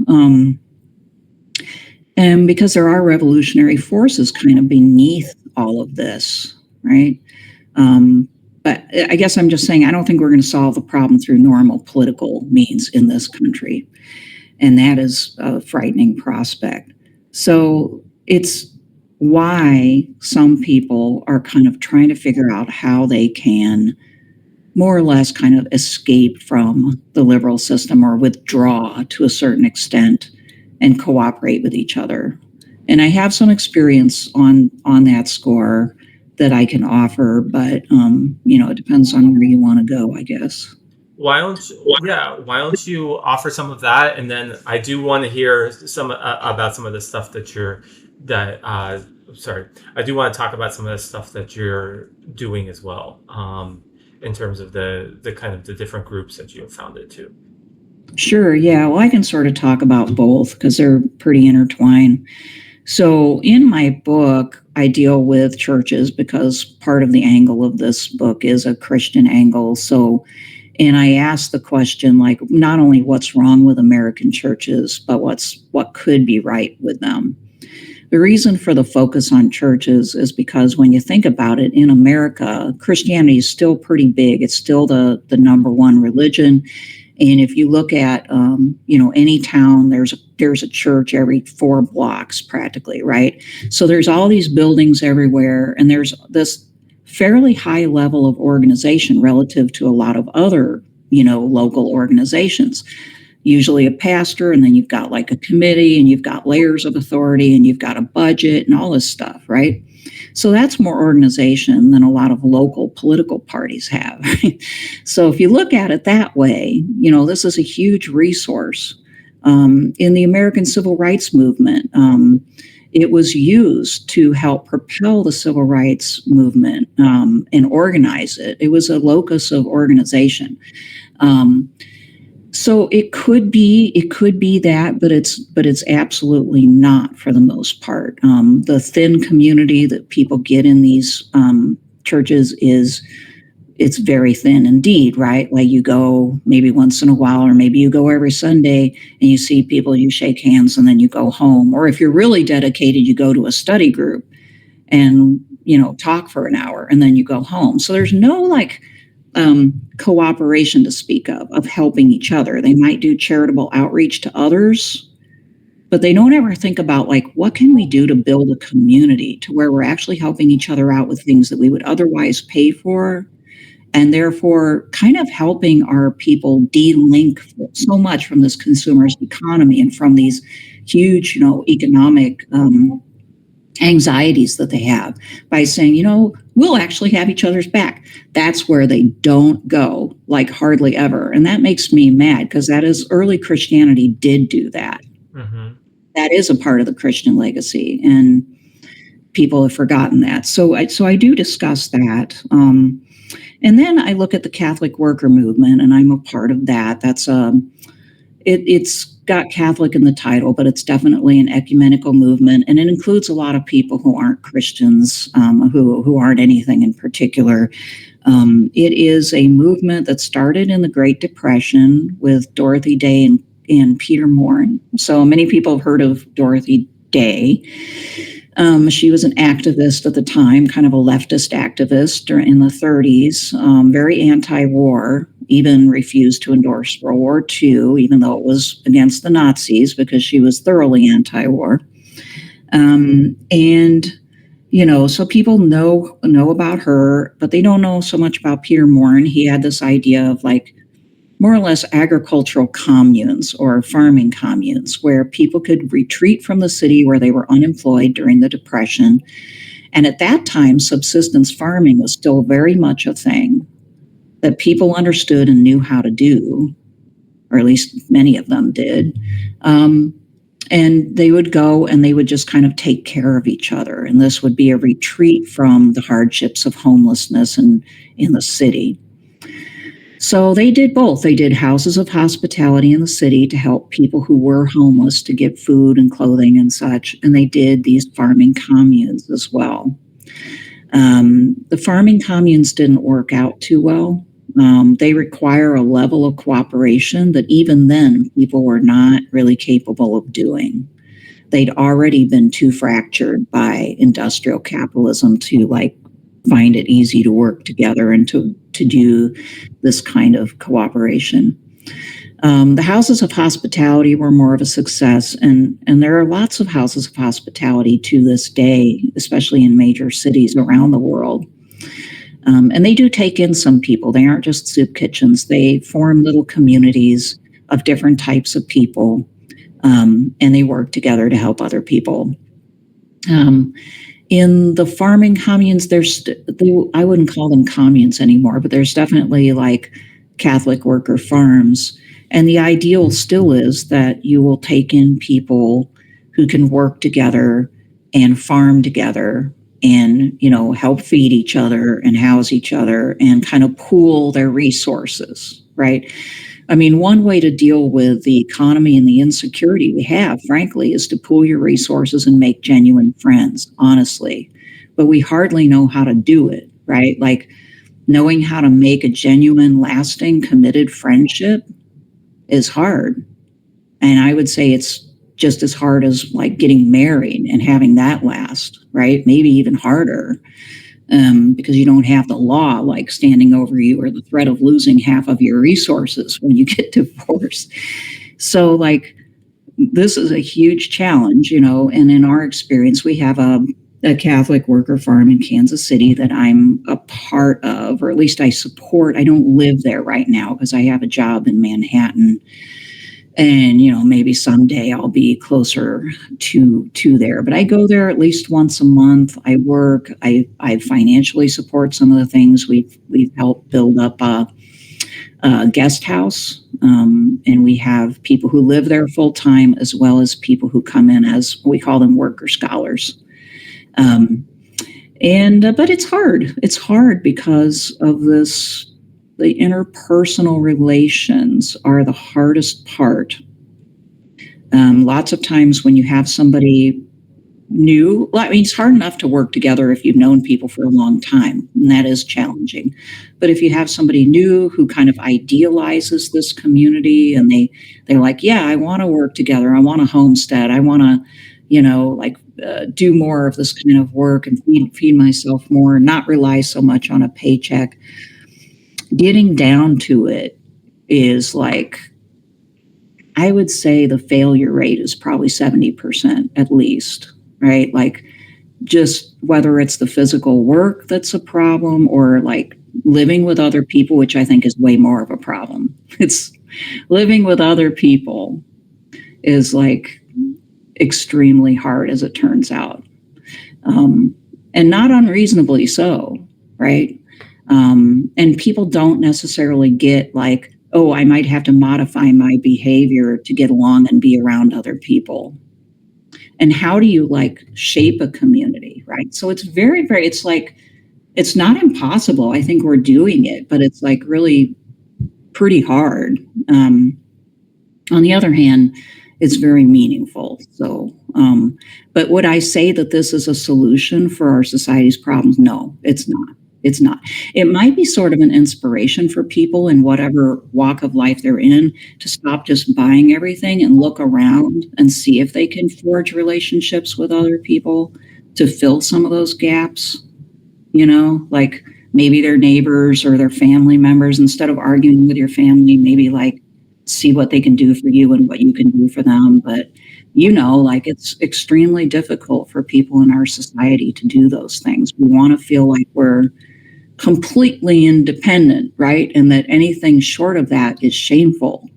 and because there are revolutionary forces kind of beneath all of this, right? But I guess I'm just saying I don't think we're going to solve the problem through normal political means in this country, and that is a frightening prospect. So it's why some people are kind of trying to figure out how they can more or less kind of escape from the liberal system or withdraw to a certain extent and cooperate with each other. And I have some experience on that score that I can offer, but it depends on where you want to go, I guess. Why don't you offer some of that, and then I do want to hear some about some of the stuff I do want to talk about some of the stuff that you're doing as well, in terms of the kind of the different groups that you have founded too. Sure, yeah. Well, I can sort of talk about both because they're pretty intertwined. So in my book, I deal with churches because part of the angle of this book is a Christian angle. So, and I ask the question, like, not only what's wrong with American churches, but what could be right with them. The reason for the focus on churches is because when you think about it, in America, Christianity is still pretty big. It's still the number one religion. And if you look at, any town, there's a church every 4 blocks practically, right? So there's all these buildings everywhere, and there's this fairly high level of organization relative to a lot of other, local organizations. Usually a pastor, and then you've got like a committee, and you've got layers of authority, and you've got a budget and all this stuff, right? So that's more organization than a lot of local political parties have. So if you look at it that way, this is a huge resource. In the American Civil Rights Movement, it was used to help propel the civil rights movement and organize it. It was a locus of organization. So it could be that, but it's absolutely not for the most part. The thin community that people get in these churches it's very thin indeed, right? Like you go maybe once in a while, or maybe you go every Sunday and you see people, you shake hands, and then you go home. Or if you're really dedicated, you go to a study group and talk for an hour, and then you go home. So there's no cooperation to speak of helping each other. They might do charitable outreach to others, but they don't ever think about what can we do to build a community to where we're actually helping each other out with things that we would otherwise pay for, and therefore kind of helping our people de-link so much from this consumerist economy and from these huge, economic anxieties that they have, by saying, we'll actually have each other's back. That's where they don't go, hardly ever. And that makes me mad, because that is early Christianity did do that. Mm-hmm. That is a part of the Christian legacy, and people have forgotten that. So I do discuss that. And then I look at the Catholic worker movement, and I'm a part of that. That's it's got Catholic in the title, but it's definitely an ecumenical movement, and it includes a lot of people who aren't Christians, who aren't anything in particular. It is a movement that started in the Great Depression with Dorothy Day and Peter Moore. So many people have heard of Dorothy Day. She was an activist at the time, kind of a leftist activist in the 30s, very anti-war, even refused to endorse World War II, even though it was against the Nazis, because she was thoroughly anti-war. So people know about her, but they don't know so much about Peter Moore. And he had this idea of more or less agricultural communes or farming communes, where people could retreat from the city where they were unemployed during the Depression. And at that time, subsistence farming was still very much a thing that people understood and knew how to do, or at least many of them did. And they would go and they would just kind of take care of each other. And this would be a retreat from the hardships of homelessness in the city. So they did both. They did houses of hospitality in the city to help people who were homeless to get food and clothing and such. And they did these farming communes as well. The farming communes didn't work out too well. They require a level of cooperation that even then people were not really capable of doing. They'd already been too fractured by industrial capitalism to find it easy to work together and to do this kind of cooperation. The houses of hospitality were more of a success, and there are lots of houses of hospitality to this day, especially in major cities around the world. And they do take in some people. They aren't just soup kitchens. They form little communities of different types of people, and they work together to help other people. In the farming communes, I wouldn't call them communes anymore, but there's definitely Catholic worker farms. And the ideal still is that you will take in people who can work together and farm together and, help feed each other and house each other and kind of pool their resources, right? I mean, one way to deal with the economy and the insecurity we have, frankly, is to pool your resources and make genuine friends, honestly. But we hardly know how to do it, right? Like knowing how to make a genuine, lasting, committed friendship is hard. And I would say it's just as hard as like getting married and having that last, right? Maybe even harder, because you don't have the law like standing over you or the threat of losing half of your resources when you get divorced. So, like, this is a huge challenge, you know. And in our experience, we have a Catholic worker farm in Kansas City that I'm a part of, or at least I support. I don't live there right now because I have a job in Manhattan, and you know maybe someday I'll be closer to there, but I go there at least once a month. I work, I financially support some of the things. We've helped build up a guest house, and we have people who live there full time as well as people who come in as, we call them, worker scholars. And but it's hard because of this. The interpersonal relations are the hardest part. Lots of times when you have somebody new, well, I mean, it's hard enough to work together if you've known people for a long time, and that is challenging. But if you have somebody new who kind of idealizes this community and they're like, yeah, I want to work together, I want to homestead, I want to, like do more of this kind of work and feed myself more, not rely so much on a paycheck. Getting down to it is like, I would say the failure rate is probably 70% at least, right? Like, just whether it's the physical work that's a problem or like living with other people, which I think is way more of a problem. It's living with other people is like extremely hard, as it turns out, and not unreasonably so, right? And people don't necessarily get like, oh, I might have to modify my behavior to get along and be around other people. And how do you like shape a community, right? So it's very, very, it's like, it's not impossible. I think we're doing it, but it's like really pretty hard. On the other hand, it's very meaningful. So, but would I say that this is a solution for our society's problems? No, it's not. It's not. It might be sort of an inspiration for people in whatever walk of life they're in to stop just buying everything and look around and see if they can forge relationships with other people to fill some of those gaps, like maybe their neighbors or their family members. Instead of arguing with your family, maybe like see what they can do for you and what you can do for them. But like it's extremely difficult for people in our society to do those things. We want to feel like we're completely independent, right? And that anything short of that is shameful.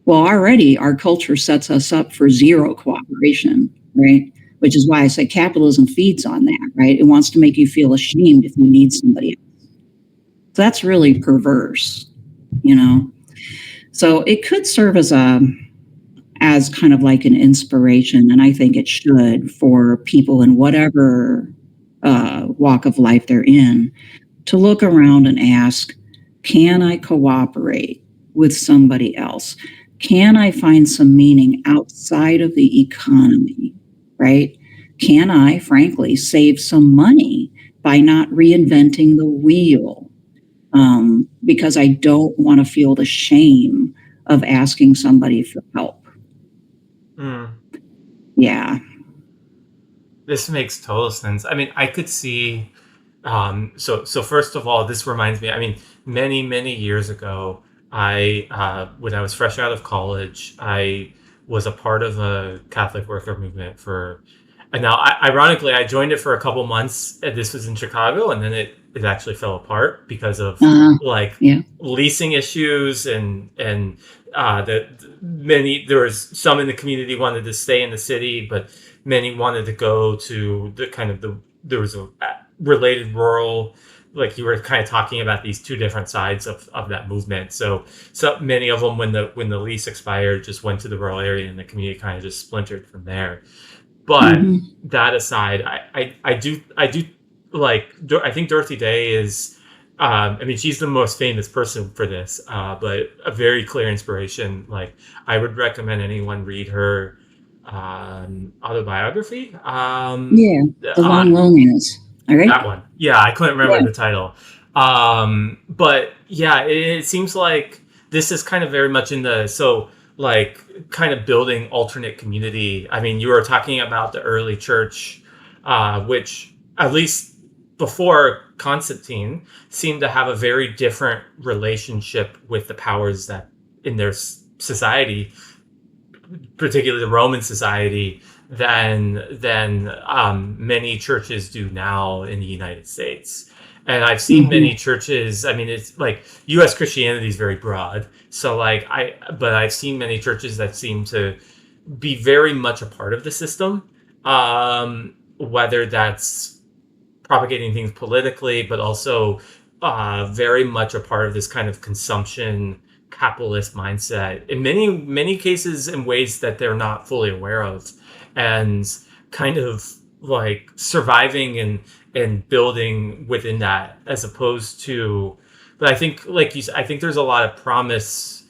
Well, already our culture sets us up for zero cooperation, right? Which is why I say capitalism feeds on that, right? It wants to make you feel ashamed if you need somebody else. So that's really perverse, So it could serve as kind of like an inspiration, and I think it should, for people in whatever walk of life they're in, to look around and ask, can I cooperate with somebody else? Can I find some meaning outside of the economy, right? Can I, frankly, save some money by not reinventing the wheel? Because I don't want to feel the shame of asking somebody for help. Yeah. This makes total sense. I mean, I could see. So first of all, this reminds me. I mean, many years ago, when I was fresh out of college, I was a part of a Catholic worker movement for. And now, ironically, I joined it for a couple months. And this was in Chicago, and then it actually fell apart because of leasing issues and there was some in the community wanted to stay in the city, but many wanted to go to there was a related rural, like you were kind of talking about these two different sides of that movement. So many of them, when the lease expired, just went to the rural area, and the community kind of just splintered from there. But that aside, I do like, I think Dorothy Day is I mean, she's the most famous person for this, but a very clear inspiration. Like, I would recommend anyone read her autobiography. Yeah, The Uh, Long Loneliness. All right. that one. Yeah, I couldn't remember Yeah. the title. But yeah, it seems like this is kind of very much in the like kind of building alternate community. I mean, you were talking about the early church, which at least before Constantine seemed to have a very different relationship with the powers that in their society, particularly the Roman society, than many churches do now in the United States. And I've seen Hmm. many churches. I mean, it's like U.S. Christianity is very broad. So like but I've seen many churches that seem to be very much a part of the system, whether that's propagating things politically, but also very much a part of this kind of consumption capitalist mindset in many cases in ways that they're not fully aware of, and kind of like surviving and building within that, as opposed to. But I think, like you said, I think there's a lot of promise,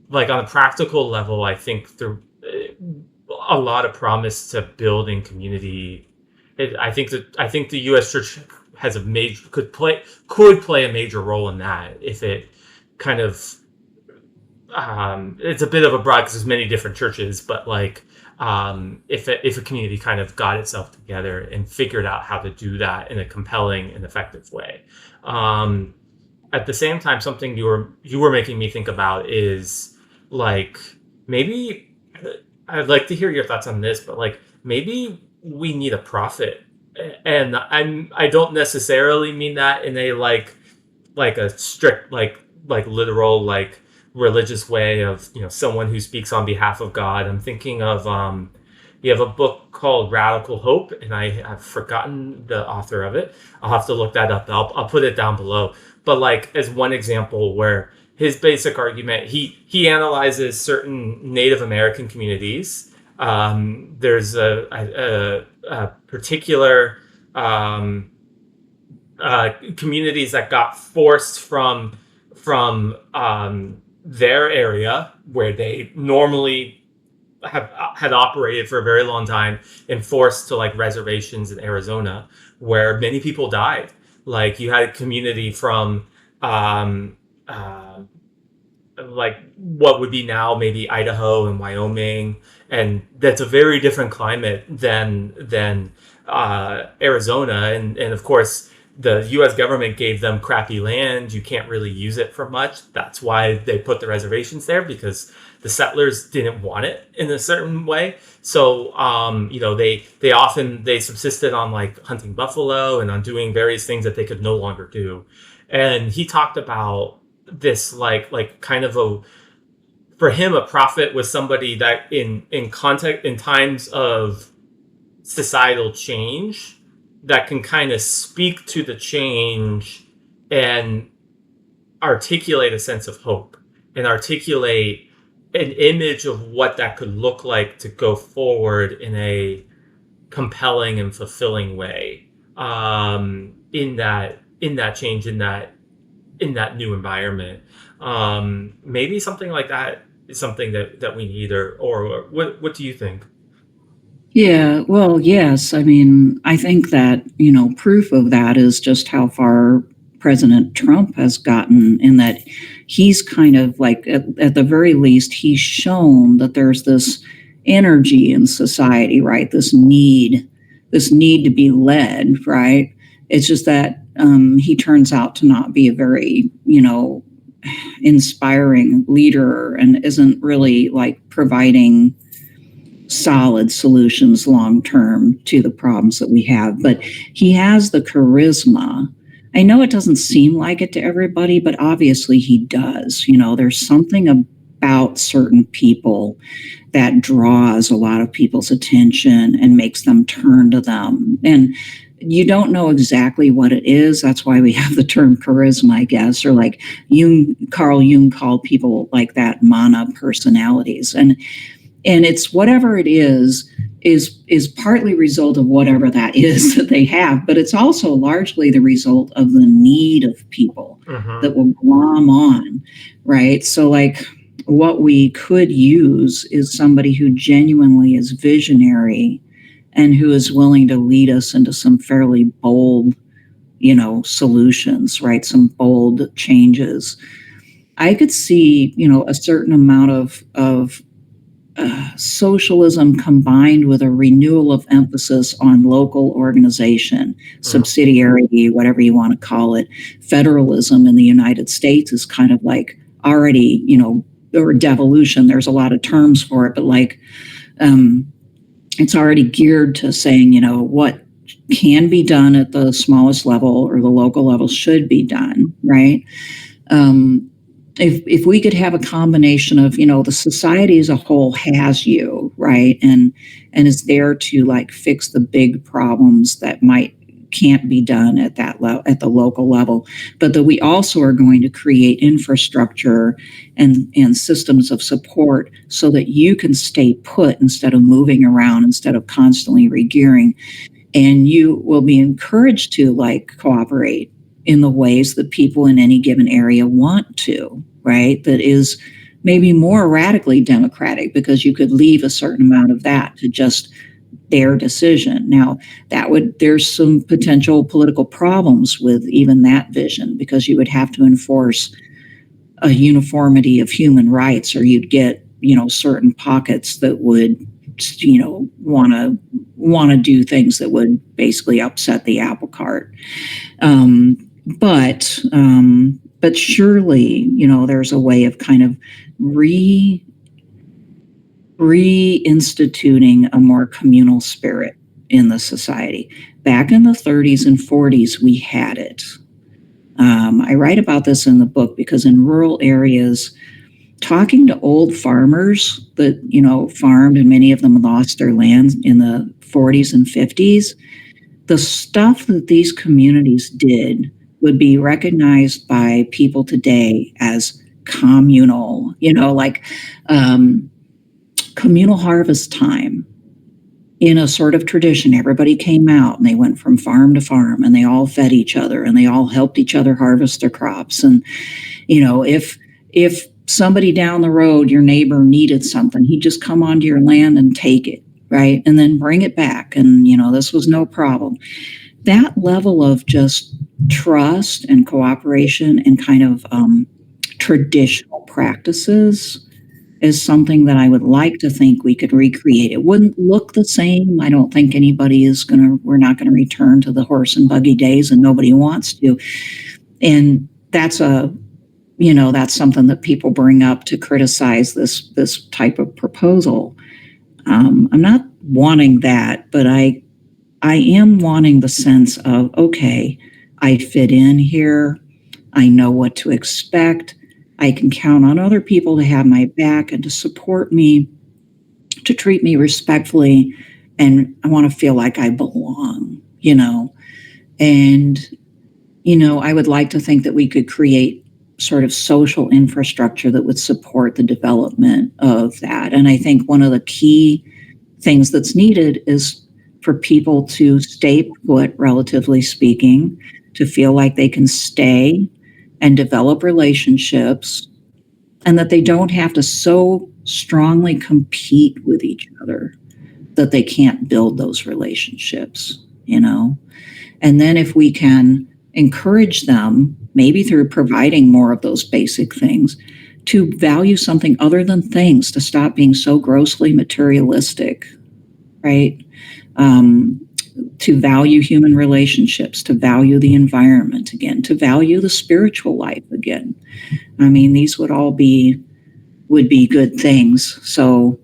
like on a practical level. I think there a lot of promise to building community. I think the U.S. Church has a major could play a major role in that if it kind of it's a bit of a broad because there's many different churches, but like if a community kind of got itself together and figured out how to do that in a compelling and effective way. Um, at the same time, something you were making me think about is like maybe I'd like to hear your thoughts on this, but like maybe we need a prophet, and I don't necessarily mean that in a like a strict like literal like religious way of someone who speaks on behalf of God. I'm thinking of you have a book called Radical Hope, and I have forgotten the author of it. I'll have to look that up. I'll put it down below. But like as one example where his basic argument, he analyzes certain Native American communities. There's a particular communities that got forced from their area where they normally had operated for a very long time, and forced to like reservations in Arizona where many people died. Like you had a community from um, uh, like what would be now maybe Idaho and Wyoming, and that's a very different climate than Arizona, and of course the U.S. government gave them crappy land. You can't really use it for much. That's why they put the reservations there, because the settlers didn't want it in a certain way. So they often they subsisted on like hunting buffalo and on doing various things that they could no longer do. And he talked about this like kind of a for him a prophet was somebody that in context in times of societal change that can kind of speak to the change and articulate a sense of hope and articulate an image of what that could look like to go forward in a compelling and fulfilling way, in that change, in that new environment. Maybe something like that is something that we need, or what do you think? Yeah, well, yes. I mean, I think that, proof of that is just how far President Trump has gotten, in that he's kind of like, at the very least, he's shown that there's this energy in society, right? This need to be led, right? It's just that he turns out to not be a very, inspiring leader, and isn't really like providing solid solutions long term to the problems that we have. But he has the charisma. I know it doesn't seem like it to everybody, but obviously he does. There's something about certain people that draws a lot of people's attention and makes them turn to them. And you don't know exactly what it is. That's why we have the term charisma, I guess, or like Carl Jung called people like that mana personalities. And it's whatever it is partly result of whatever that is that they have, but it's also largely the result of the need of people. that will glom on, right? So, like, what we could use is somebody who genuinely is visionary and who is willing to lead us into some fairly bold, solutions, right? Some bold changes. I could see, a certain amount of socialism combined with a renewal of emphasis on local organization, subsidiarity, whatever you want to call it. Federalism in the United States is kind of like already, or devolution. There's a lot of terms for it, but like it's already geared to saying, what can be done at the smallest level or the local level should be done, right? If we could have a combination of, the society as a whole has you, right, and is there to like fix the big problems that can't be done at that level, at the local level, but that we also are going to create infrastructure and systems of support so that you can stay put instead of moving around, instead of constantly regearing, and you will be encouraged to like cooperate in the ways that people in any given area want to, right? That is maybe more radically democratic because you could leave a certain amount of that to just their decision. Now, there's some potential political problems with even that vision because you would have to enforce a uniformity of human rights, or you'd get, certain pockets that would, want to do things that would basically upset the apple cart. But surely, there's a way of kind of reinstituting a more communal spirit in the society. Back in the 30s and 40s, we had it. I write about this in the book because in rural areas, talking to old farmers that, farmed, and many of them lost their land in the 40s and 50s, the stuff that these communities did would be recognized by people today as communal, like communal harvest time. In a sort of tradition, everybody came out and they went from farm to farm and they all fed each other and they all helped each other harvest their crops. And, if somebody down the road, your neighbor, needed something, he'd just come onto your land and take it, right? And then bring it back. And, this was no problem. That level of just trust and cooperation and kind of traditional practices is something that I would like to think we could recreate. It wouldn't look the same. I don't think we're not going to return to the horse and buggy days, and nobody wants to. And that's something that people bring up to criticize this type of proposal. I'm not wanting that, but I am wanting the sense of, okay, I fit in here. I know what to expect. I can count on other people to have my back and to support me, to treat me respectfully. And I want to feel like I belong, And, I would like to think that we could create sort of social infrastructure that would support the development of that. And I think one of the key things that's needed is for people to stay put, relatively speaking, to feel like they can stay and develop relationships, and that they don't have to so strongly compete with each other that they can't build those relationships, And then if we can encourage them, maybe through providing more of those basic things, to value something other than things, to stop being so grossly materialistic, right? To value human relationships, to value the environment again, to value the spiritual life again. I mean, these would be good things. So,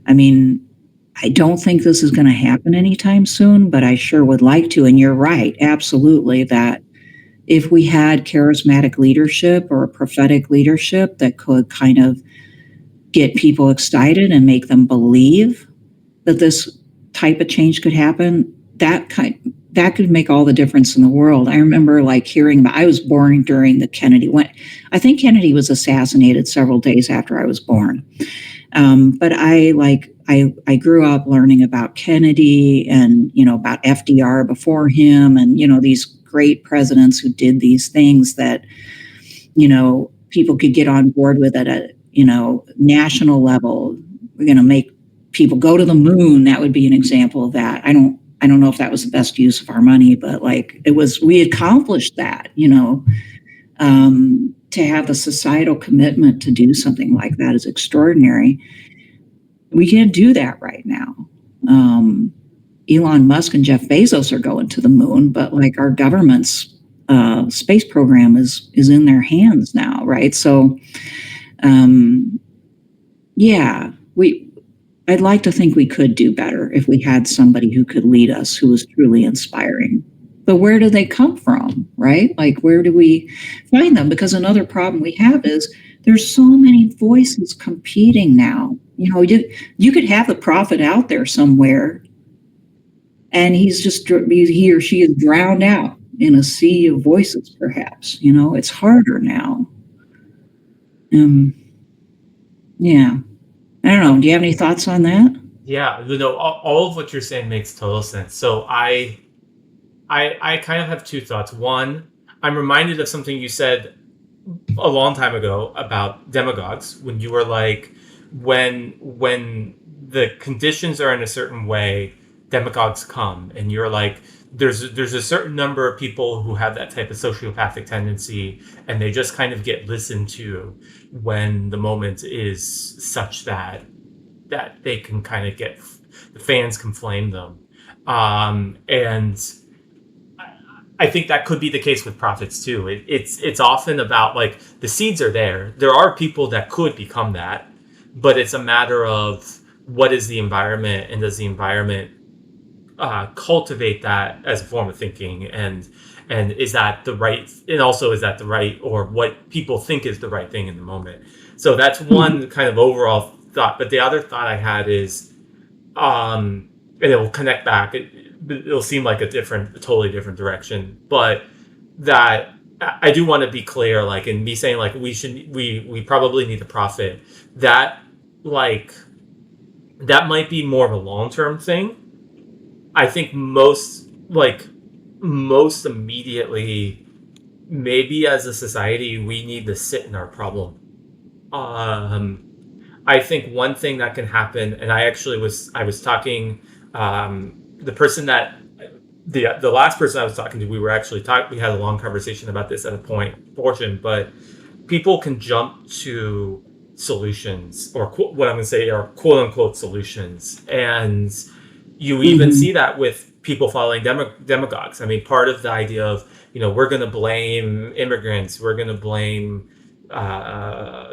I don't think this is going to happen anytime soon, but I sure would like to. And you're right, absolutely, that if we had charismatic leadership or a prophetic leadership that could kind of get people excited and make them believe that this type of change could happen, that could make all the difference in the world. I remember hearing about, I was born during the I think Kennedy was assassinated several days after I was born. But I grew up learning about Kennedy and, about FDR before him and, these great presidents who did these things that people could get on board with it at, national level. We're going to make people go to the moon. That would be an example of that. I don't know if that was the best use of our money, but like we accomplished that, to have the societal commitment to do something like that is extraordinary. We can't do that right now. Elon Musk and Jeff Bezos are going to the moon, but like our government's space program is in their hands now, right? So, yeah, I'd like to think we could do better if we had somebody who could lead us, who was truly inspiring. But where do they come from, right? Like, where do we find them? Because another problem we have is there's so many voices competing now. You could have the prophet out there somewhere, and he or she is drowned out in a sea of voices, perhaps. It's harder now. Yeah. I don't know. Do you have any thoughts on that? Yeah, no, all of what you're saying makes total sense. So I kind of have two thoughts. One, I'm reminded of something you said a long time ago about demagogues, when you were like, when the conditions are in a certain way, demagogues come, and you're like, there's a certain number of people who have that type of sociopathic tendency, and they just kind of get listened to when the moment is such that they can kind of get, the fans can flame them. And I think that could be the case with prophets too. It's often about, like, the seeds are there. There are people that could become that, but it's a matter of what is the environment, and does the environment cultivate that as a form of thinking, and is that the right, and also is that the right, or what people think is the right thing in the moment. So that's one kind of overall thought. But the other thought I had is, and it will connect back. It'll seem like a totally different direction, but that I do want to be clear, like, in me saying, like, we probably need a prophet, that, like, that might be more of a long-term thing. I think most immediately, maybe as a society, we need to sit in our problem. I think one thing that can happen, and I was talking, the person that the last person I was talking to, we had a long conversation about this at a portion, but people can jump to solutions, or what I'm going to say are quote unquote solutions, and you even see that with people following demagogues. I mean, part of the idea of, we're going to blame immigrants, we're going to blame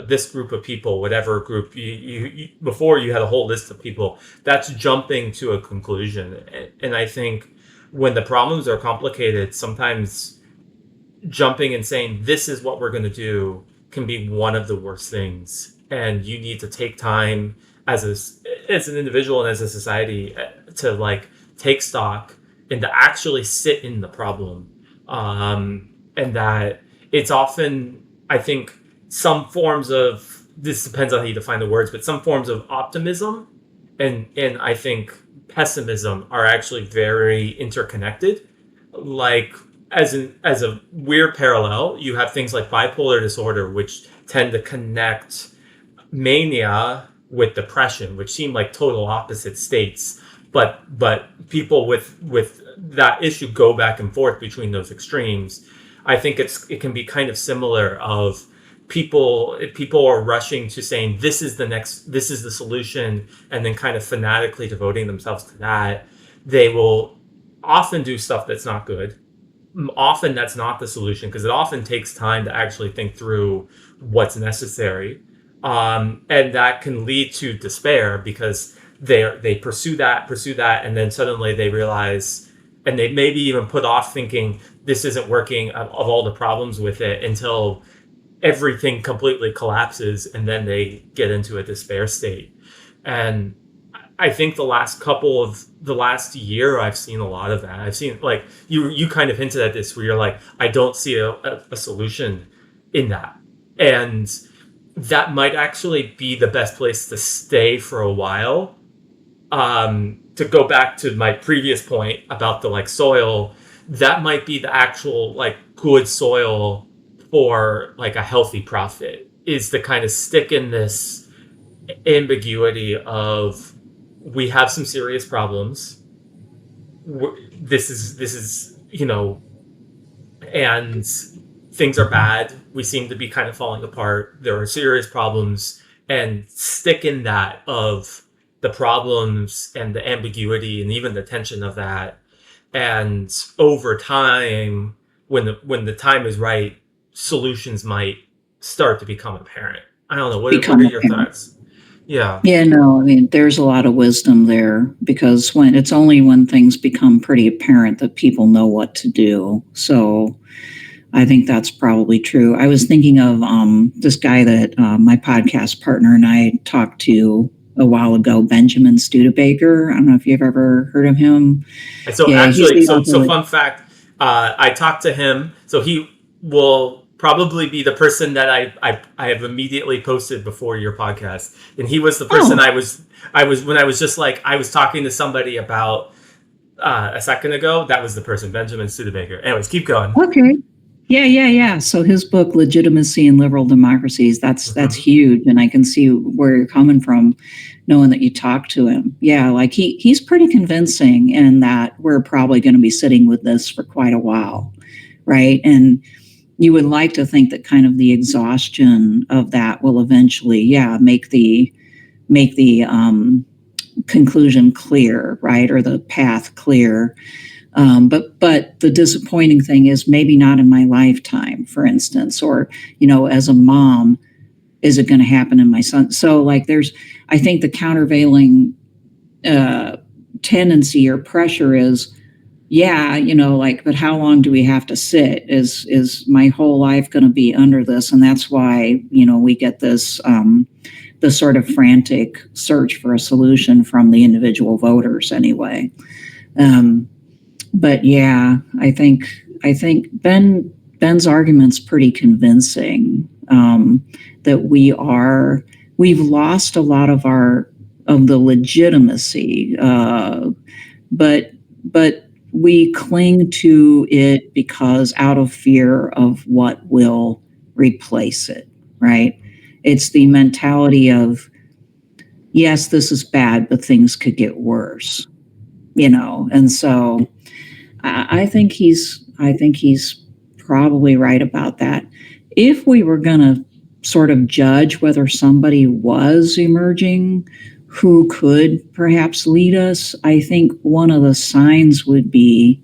this group of people, whatever group you before you had a whole list of people. That's jumping to a conclusion, and I think when the problems are complicated, sometimes jumping and saying this is what we're going to do can be one of the worst things, and you need to take time as an individual and as a society to, like, take stock and to actually sit in the problem, and that it's often, I think, some forms of, this depends on how you define the words, but some forms of optimism and I think pessimism are actually very interconnected. Like, as a weird parallel, you have things like bipolar disorder, which tend to connect mania with depression, which seem like total opposite states, but people with that issue go back and forth between those extremes. I think it can be kind of similar, of people are rushing to saying this is the solution, and then kind of fanatically devoting themselves to that. They will often do stuff that's not good. Often that's not the solution, because it often takes time to actually think through what's necessary, and that can lead to despair, because they pursue that, and then suddenly they realize, and they maybe even put off thinking this isn't working, of all the problems with it, until everything completely collapses, and then they get into a despair state. And I think the last year, I've seen a lot of that. I've seen, like, you kind of hinted at this, where you're like, I don't see a solution in that. And that might actually be the best place to stay for a while. To go back to my previous point about the, like, soil, that might be the actual, like, good soil for like a healthy prophet is to kind of stick in this ambiguity of, we have some serious problems. This is and things are bad. We seem to be kind of falling apart. There are serious problems, and stick in that of the problems and the ambiguity and even the tension of that. And over time, when the time is right, solutions might start to become apparent. I don't know. What are your thoughts? Yeah. Yeah, no, I mean, there's a lot of wisdom there, because when things become pretty apparent that people know what to do. So I think that's probably true. I was thinking of this guy that my podcast partner and I talked to a while ago, Benjamin Studebaker. I don't know if you've ever heard of him. So fun fact, I talked to him. So he will probably be the person that I have immediately posted before your podcast, and he was the person I was talking to somebody about a second ago. That was the person, Benjamin Studebaker. Anyways, keep going. Okay. Yeah. So his book, Legitimacy in Liberal Democracies, that's huge. And I can see where you're coming from, knowing that you talked to him. Yeah, like he's pretty convincing, and that we're probably going to be sitting with this for quite a while, right? And you would like to think that kind of the exhaustion of that will eventually, make the conclusion clear, right? Or the path clear. But the disappointing thing is, maybe not in my lifetime, for instance, or, as a mom, is it going to happen in my son? So like I think the countervailing tendency or pressure is, but how long do we have to sit? Is my whole life going to be under this? And that's why, we get this, the sort of frantic search for a solution from the individual voters anyway. But yeah, I think Ben's argument's pretty convincing, that we've lost a lot of the legitimacy, but we cling to it because out of fear of what will replace it, right? It's the mentality of, yes, this is bad, but things could get worse, and so I think he's probably right about that. If we were going to sort of judge whether somebody was emerging who could perhaps lead us, I think one of the signs would be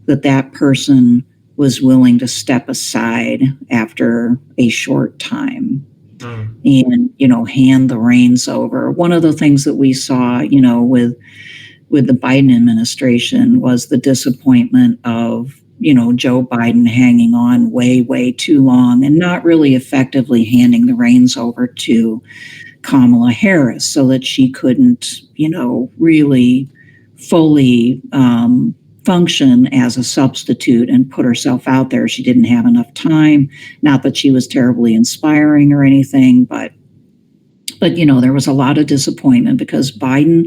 that person was willing to step aside after a short time and, hand the reins over. One of the things that we saw, with the Biden administration was the disappointment of, Joe Biden hanging on way, way too long and not really effectively handing the reins over to Kamala Harris so that she couldn't, really fully function as a substitute and put herself out there. She didn't have enough time. Not that she was terribly inspiring or anything, but there was a lot of disappointment because Biden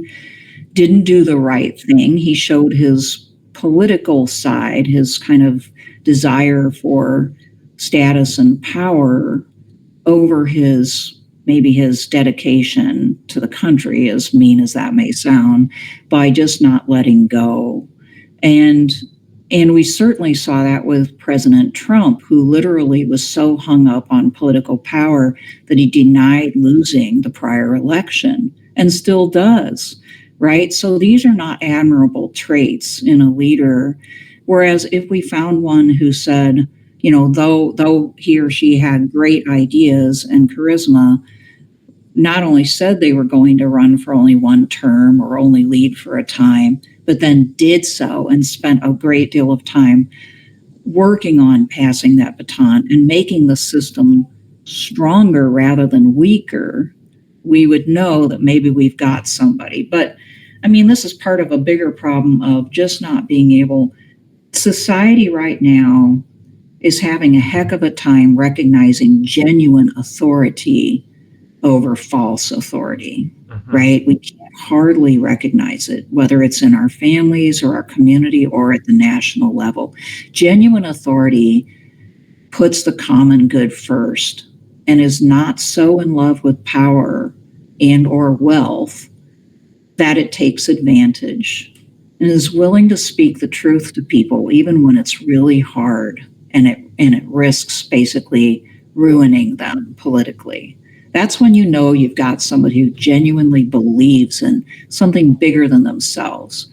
didn't do the right thing. He showed his political side, his kind of desire for status and power over maybe his dedication to the country, as mean as that may sound, by just not letting go. And we certainly saw that with President Trump, who literally was so hung up on political power that he denied losing the prior election and still does. Right? So these are not admirable traits in a leader. Whereas if we found one who said, though he or she had great ideas and charisma, not only said they were going to run for only one term or only lead for a time, but then did so and spent a great deal of time working on passing that baton and making the system stronger rather than weaker, we would know that maybe we've got somebody. But I mean, this is part of a bigger problem of just not being able. Society right now is having a heck of a time recognizing genuine authority over false authority, right? We can't hardly recognize it, whether it's in our families or our community or at the national level. Genuine authority puts the common good first and is not so in love with power and or wealth that it takes advantage, and is willing to speak the truth to people even when it's really hard and it risks basically ruining them politically. That's when you know you've got somebody who genuinely believes in something bigger than themselves.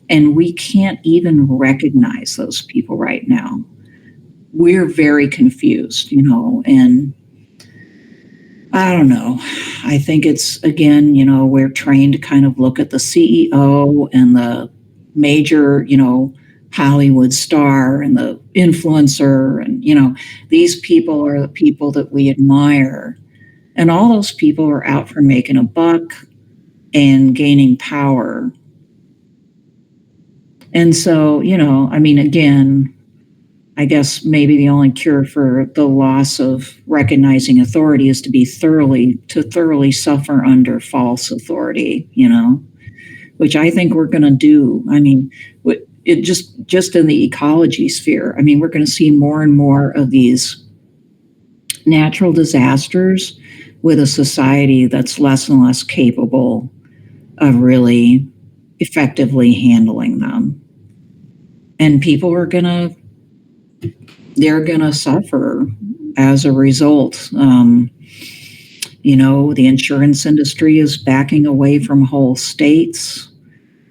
And we can't even recognize those people right now. We're very confused, and I don't know. I think it's, again, we're trained to kind of look at the CEO and the major, Hollywood star and the influencer. And, these people are the people that we admire. And all those people are out for making a buck and gaining power. And so, I mean, again, I guess maybe the only cure for the loss of recognizing authority is to thoroughly suffer under false authority, which I think we're going to do. I mean, it just in the ecology sphere. I mean, we're going to see more and more of these natural disasters with a society that's less and less capable of really effectively handling them. And people are they're going to suffer as a result. The insurance industry is backing away from whole states.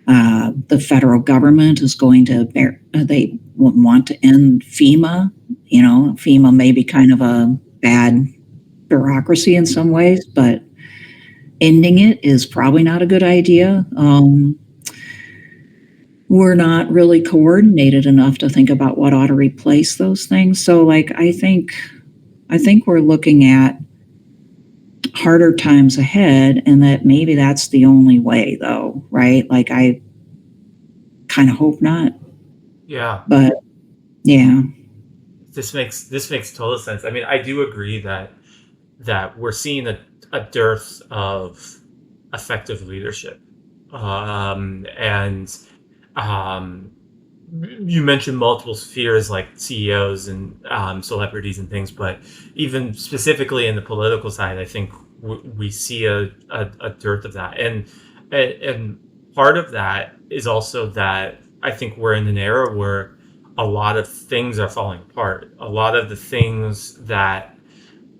The federal government is they want to end FEMA. FEMA may be kind of a bad bureaucracy in some ways, but ending it is probably not a good idea. We're not really coordinated enough to think about what ought to replace those things. So, I think we're looking at harder times ahead, and that maybe that's the only way, though, right? I kind of hope not. Yeah. But yeah. This makes total sense. I mean, I do agree that we're seeing a dearth of effective leadership. And you mentioned multiple spheres like CEOs and celebrities and things, but even specifically in the political side, I think we see a dearth of that. And part of that is also that I think we're in an era where a lot of things are falling apart. A lot of the things that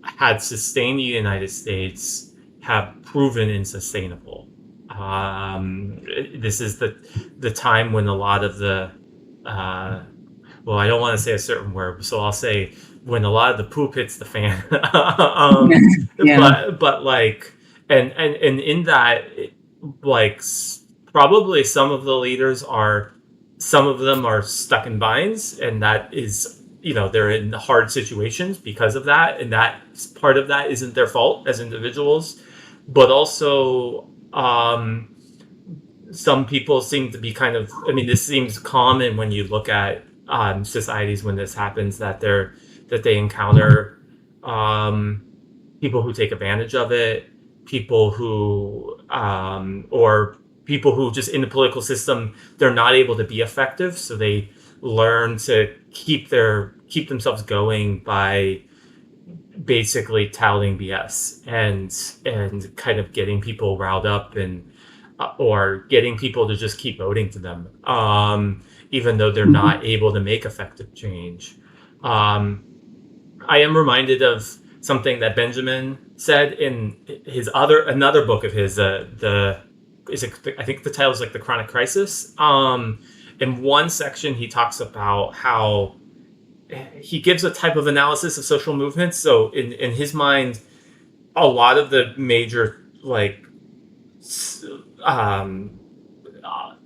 had sustained the United States have proven unsustainable. This is the time when a lot of the well, I don't want to say a certain word, so I'll say when a lot of the poop hits the fan. Yeah. But and in that, probably some of the leaders some of them are stuck in binds, and that is, they're in hard situations because of that, and that part of that isn't their fault as individuals, but also some people seem to be this seems common when you look at societies when this happens, that they encounter people who take advantage of it, people who or people who just in the political system, they're not able to be effective, so they learn to keep themselves going by basically touting BS and kind of getting people riled up and or getting people to just keep voting for them, even though they're not able to make effective change. I am reminded of something that Benjamin said in another book of his. I think the title is the Chronic Crisis. In one section, he talks about how he gives a type of analysis of social movements. So in his mind, a lot of the major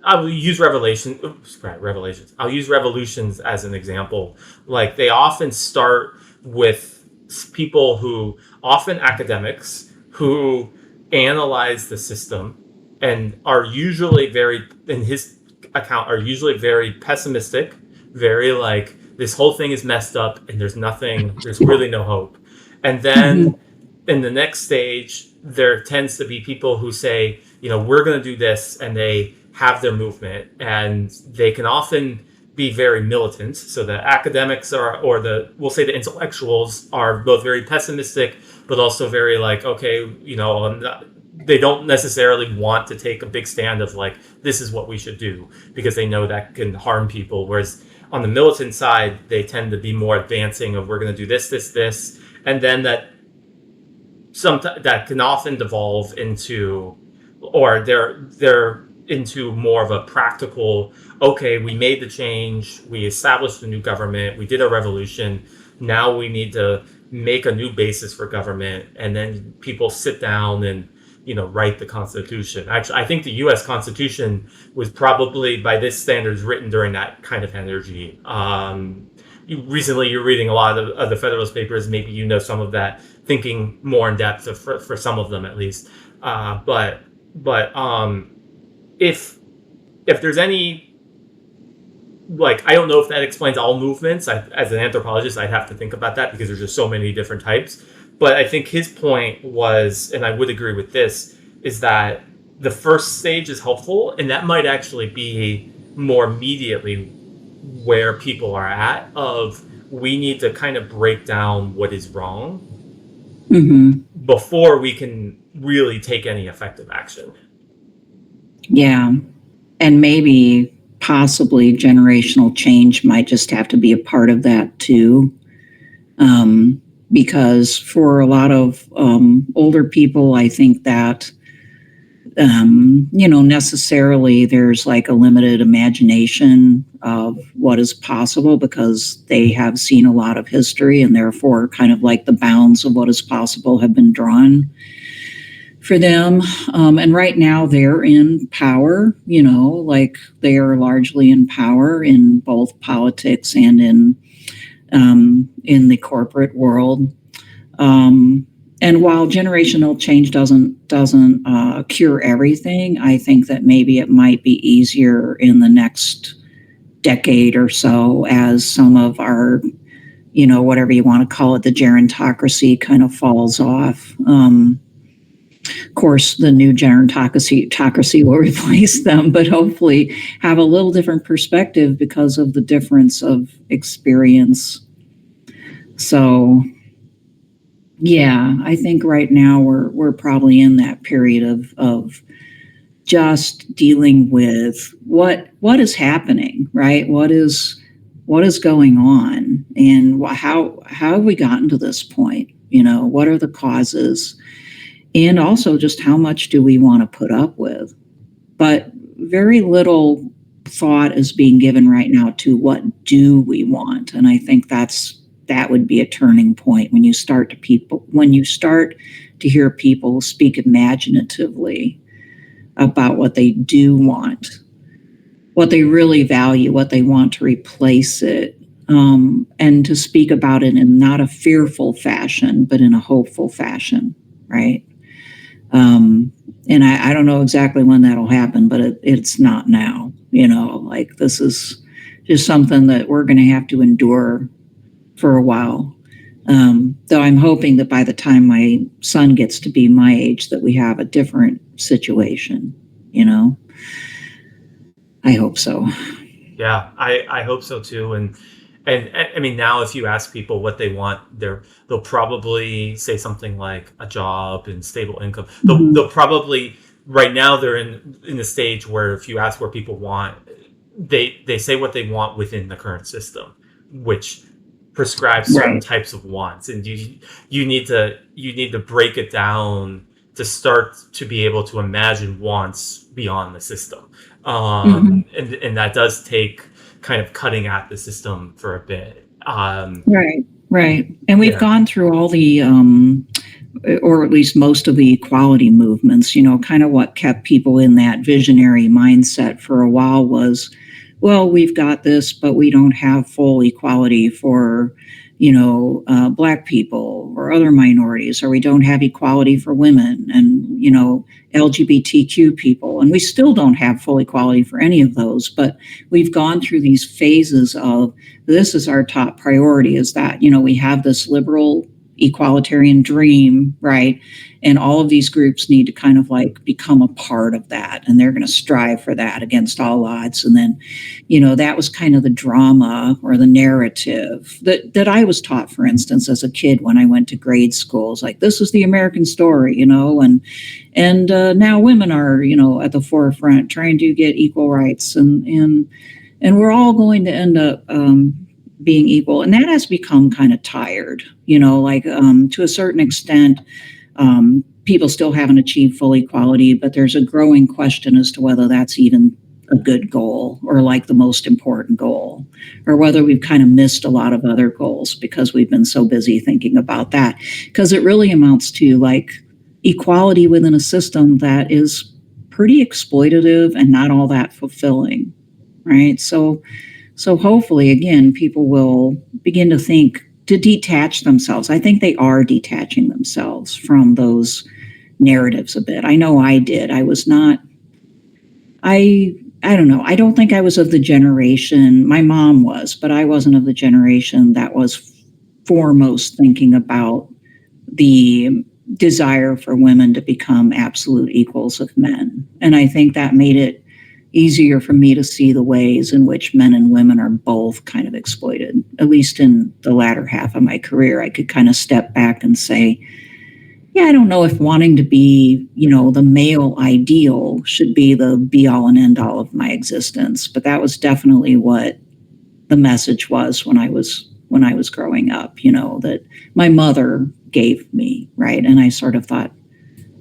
I'll use revelations. I'll use revolutions as an example. They often start with people who, often academics, who analyze the system and are usually in his account, are usually very pessimistic, very this whole thing is messed up and there's really no hope. And then in the next stage, there tends to be people who say, we're going to do this, and they have their movement, and they can often be very militant. So the academics or we'll say the intellectuals are both very pessimistic, but also very like, okay, they don't necessarily want to take a big stand of like, this is what we should do, because they know that can harm people. Whereas on the militant side, they tend to be more advancing of, we're going to do this, this, this. And then that can often devolve into, or they're into more of a practical, okay, we made the change, we established a new government, we did a revolution, now we need to make a new basis for government, and then people sit down and write the Constitution. Actually, I think the U.S. Constitution was probably, by this standards, written during that kind of energy. Recently, you're reading a lot of the Federalist Papers. Maybe some of that thinking more in depth for some of them, at least. But if there's any, like, I don't know if that explains all movements. As an anthropologist, I'd have to think about that, because there's just so many different types. But I think his point was, and I would agree with this, is that the first stage is helpful, and that might actually be more immediately where people are at, of we need to kind of break down what is wrong before we can really take any effective action. Yeah. And maybe possibly generational change might just have to be a part of that too. Because for a lot of older people, I think that, necessarily there's like a limited imagination of what is possible, because they have seen a lot of history, and therefore kind of like the bounds of what is possible have been drawn for them. And right now they're in power, like they are largely in power in both politics and in the corporate world. And while generational change doesn't cure everything, I think that maybe it might be easier in the next decade or so, as some of our, whatever you want to call it, the gerontocracy kind of falls off. Of course, the new gerontocracy will replace them, but hopefully have a little different perspective because of the difference of experience. So, yeah, I think right now we're probably in that period of just dealing with what is happening, right? What is going on, and how have we gotten to this point? What are the causes? And also just how much do we want to put up with? But very little thought is being given right now to what do we want. And I think that would be a turning point when you start to hear people speak imaginatively about what they do want, what they really value, what they want to replace it, and to speak about it in not a fearful fashion, but in a hopeful fashion, right? And I don't know exactly when that'll happen, but it's not now. Like, this is just something that we're going to have to endure for a while. Though I'm hoping that by the time my son gets to be my age, that we have a different situation. I hope so. Yeah, I hope so too. And I mean, now if you ask people what they want, they'll probably say something like a job and stable income. They'll probably, right now they're in the stage where if you ask what people want, they say what they want within the current system, which prescribes certain types of wants, and you need to break it down to start to be able to imagine wants beyond the system. And that does take kind of cutting at the system for a bit. Right. And we've gone through all the, or at least most of the equality movements, kind of what kept people in that visionary mindset for a while was, well, we've got this, but we don't have full equality for, Black people or other minorities, or we don't have equality for women and, LGBTQ people. And we still don't have full equality for any of those, but we've gone through these phases of, this is our top priority, is that, we have this liberal, equalitarian dream, right? And all of these groups need to kind of like become a part of that, and they're going to strive for that against all odds. And then, that was kind of the drama or the narrative that I was taught, for instance, as a kid when I went to grade schools. Like, this is the American story, and now women are, at the forefront trying to get equal rights, and we're all going to end up being equal. And that has become kind of tired, to a certain extent. People still haven't achieved full equality, but there's a growing question as to whether that's even a good goal or like the most important goal, or whether we've kind of missed a lot of other goals because we've been so busy thinking about that. Because it really amounts to like equality within a system that is pretty exploitative and not all that fulfilling, right? So hopefully, again, people will begin to detach themselves. I think they are detaching themselves from those narratives a bit. I know I did. I was not, I don't know. I don't think I was of the generation, my mom was, but I wasn't of the generation that was foremost thinking about the desire for women to become absolute equals of men. And I think that made it easier for me to see the ways in which men and women are both kind of exploited. At least in the latter half of my career, I could kind of step back and say, yeah, I don't know if wanting to be, the male ideal should be the be all and end all of my existence. But that was definitely what the message was when I was growing up, that my mother gave me, right? And I sort of thought,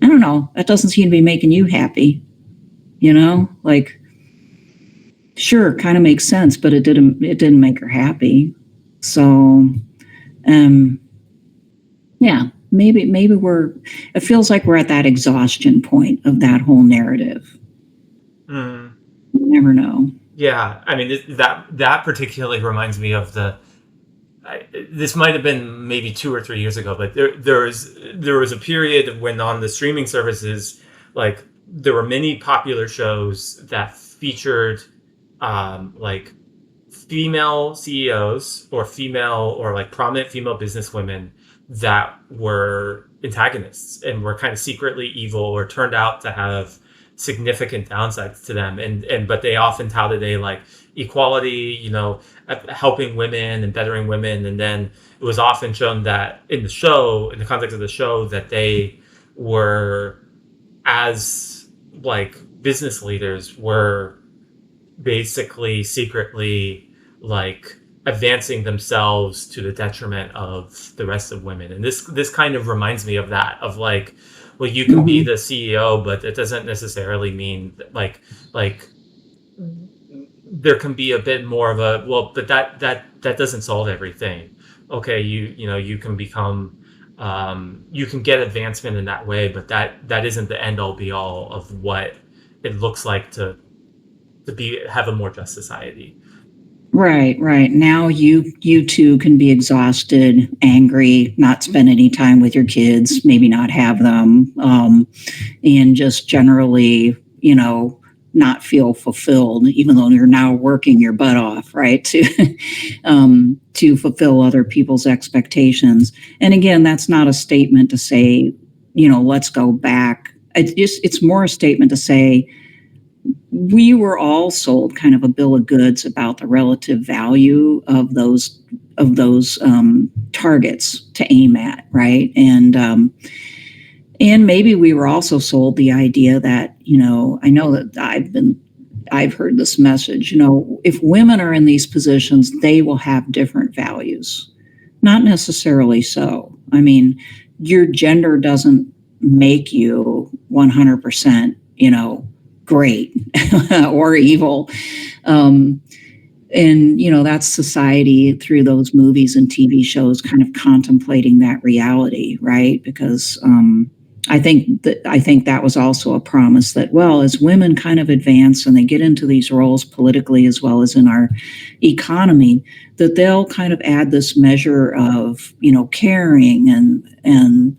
I don't know, that doesn't seem to be making you happy, like, sure, kind of makes sense, but it didn't make her happy. So, yeah, maybe it feels like we're at that exhaustion point of that whole narrative. You never know. Yeah, I mean, that particularly reminds me of this might have been maybe 2 or 3 years ago, but there was a period when on the streaming services, like, there were many popular shows that featured like female CEOs or like prominent female businesswomen that were antagonists and were kind of secretly evil or turned out to have significant downsides to them, but they often touted like equality, helping women and bettering women. And then it was often shown that in the context of the show, that they were, as like business leaders, were basically secretly like advancing themselves to the detriment of the rest of women. And this kind of reminds me of that, of like, well, you can be the CEO, but it doesn't necessarily mean that, like there can be a bit more of a, well, but that doesn't solve everything. Okay, you can become you can get advancement in that way, but that isn't the end all be all of what it looks like to have a more just society. Right. Now you too can be exhausted, angry, not spend any time with your kids, maybe not have them, and just generally, not feel fulfilled, even though you're now working your butt off, right, to fulfill other people's expectations. And again, that's not a statement to say, let's go back. It's more a statement to say, we were all sold kind of a bill of goods about the relative value of those targets to aim at, right? And maybe we were also sold the idea that, I know that I've heard this message, if women are in these positions, they will have different values. Not necessarily so. I mean, your gender doesn't make you 100%, great or evil. And, that's society through those movies and TV shows kind of contemplating that reality, right? Because I think that was also a promise that, well, as women kind of advance and they get into these roles politically as well as in our economy, that they'll kind of add this measure of, caring and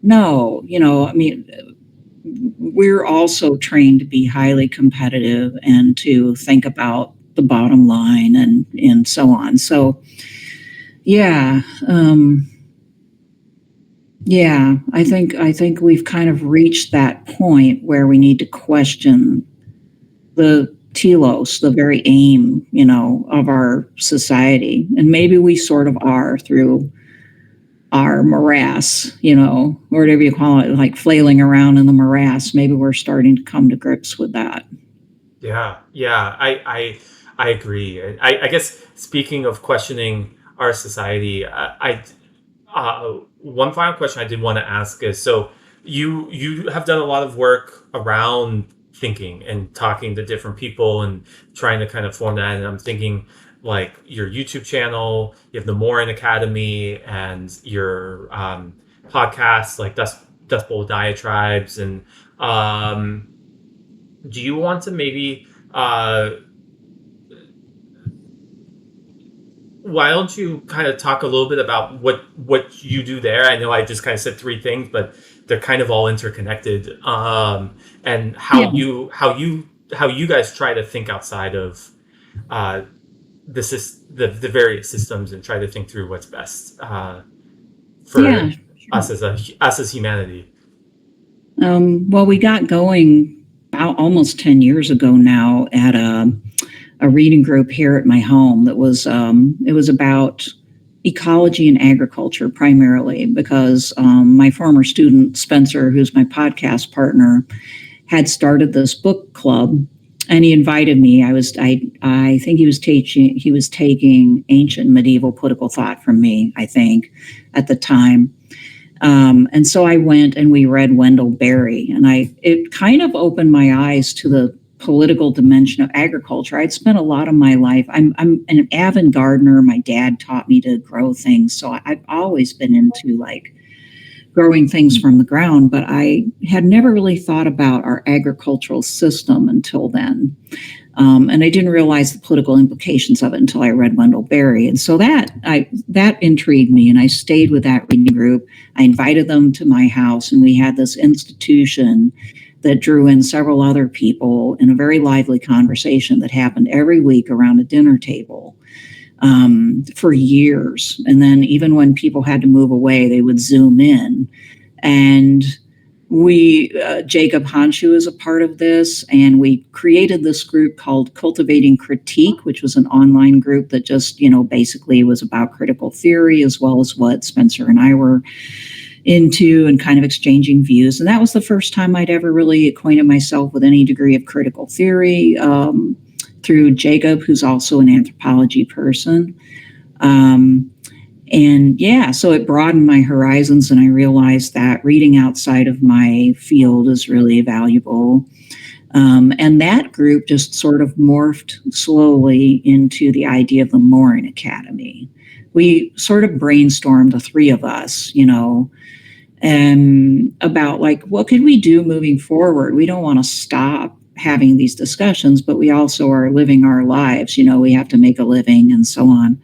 no, I mean, we're also trained to be highly competitive and to think about the bottom line and so on. So, yeah, Yeah, I think we've kind of reached that point where we need to question the telos, the very aim, of our society. And maybe we sort of are through our morass, or whatever you call it, like flailing around in the morass. Maybe we're starting to come to grips with that. Yeah, I agree. I guess speaking of questioning our society, one final question I did want to ask is, so you have done a lot of work around thinking and talking to different people and trying to kind of form that. And I'm thinking like your YouTube channel, you have the Morin Academy, and your podcasts like Dust Bowl Diatribes. And um, do you want to maybe why don't you kind of talk a little bit about what you do there? I know I just kind of said three things, but they're kind of all interconnected. And Yeah, how you guys try to think outside of uh, the various systems and try to think through what's best yeah. for us as humanity. Well, we got going about almost 10 years ago now at a reading group here at my home that was it was about ecology and agriculture primarily because my former student Spencer, who's my podcast partner, had started this book club, and he invited me. I think he was taking ancient medieval political thought from me, I think, at the time. And so I went and we read Wendell Berry, and it kind of opened my eyes to the political dimension of agriculture. I'd spent a lot of my life. I'm an avid gardener. My dad taught me to grow things, so I've always been into like growing things from the ground. But I had never really thought about our agricultural system until then. And I didn't realize the political implications of it until I read Wendell Berry. And so that intrigued me, and I stayed with that reading group. I invited them to my house, and we had this institution that drew in several other people in a very lively conversation that happened every week around a dinner table for years. And then even when people had to move away, they would Zoom in. And Jacob Honshu is a part of this, and we created this group called Cultivating Critique, which was an online group that just, basically was about critical theory as well as what Spencer and I were into and kind of exchanging views. And that was the first time I'd ever really acquainted myself with any degree of critical theory through Jacob, who's also an anthropology person. And yeah, so it broadened my horizons, and I realized that reading outside of my field is really valuable. And that group just sort of morphed slowly into the idea of the Morin Academy. We sort of brainstormed, the three of us, and about like, what could we do moving forward? We don't want to stop having these discussions, but we also are living our lives. We have to make a living and so on.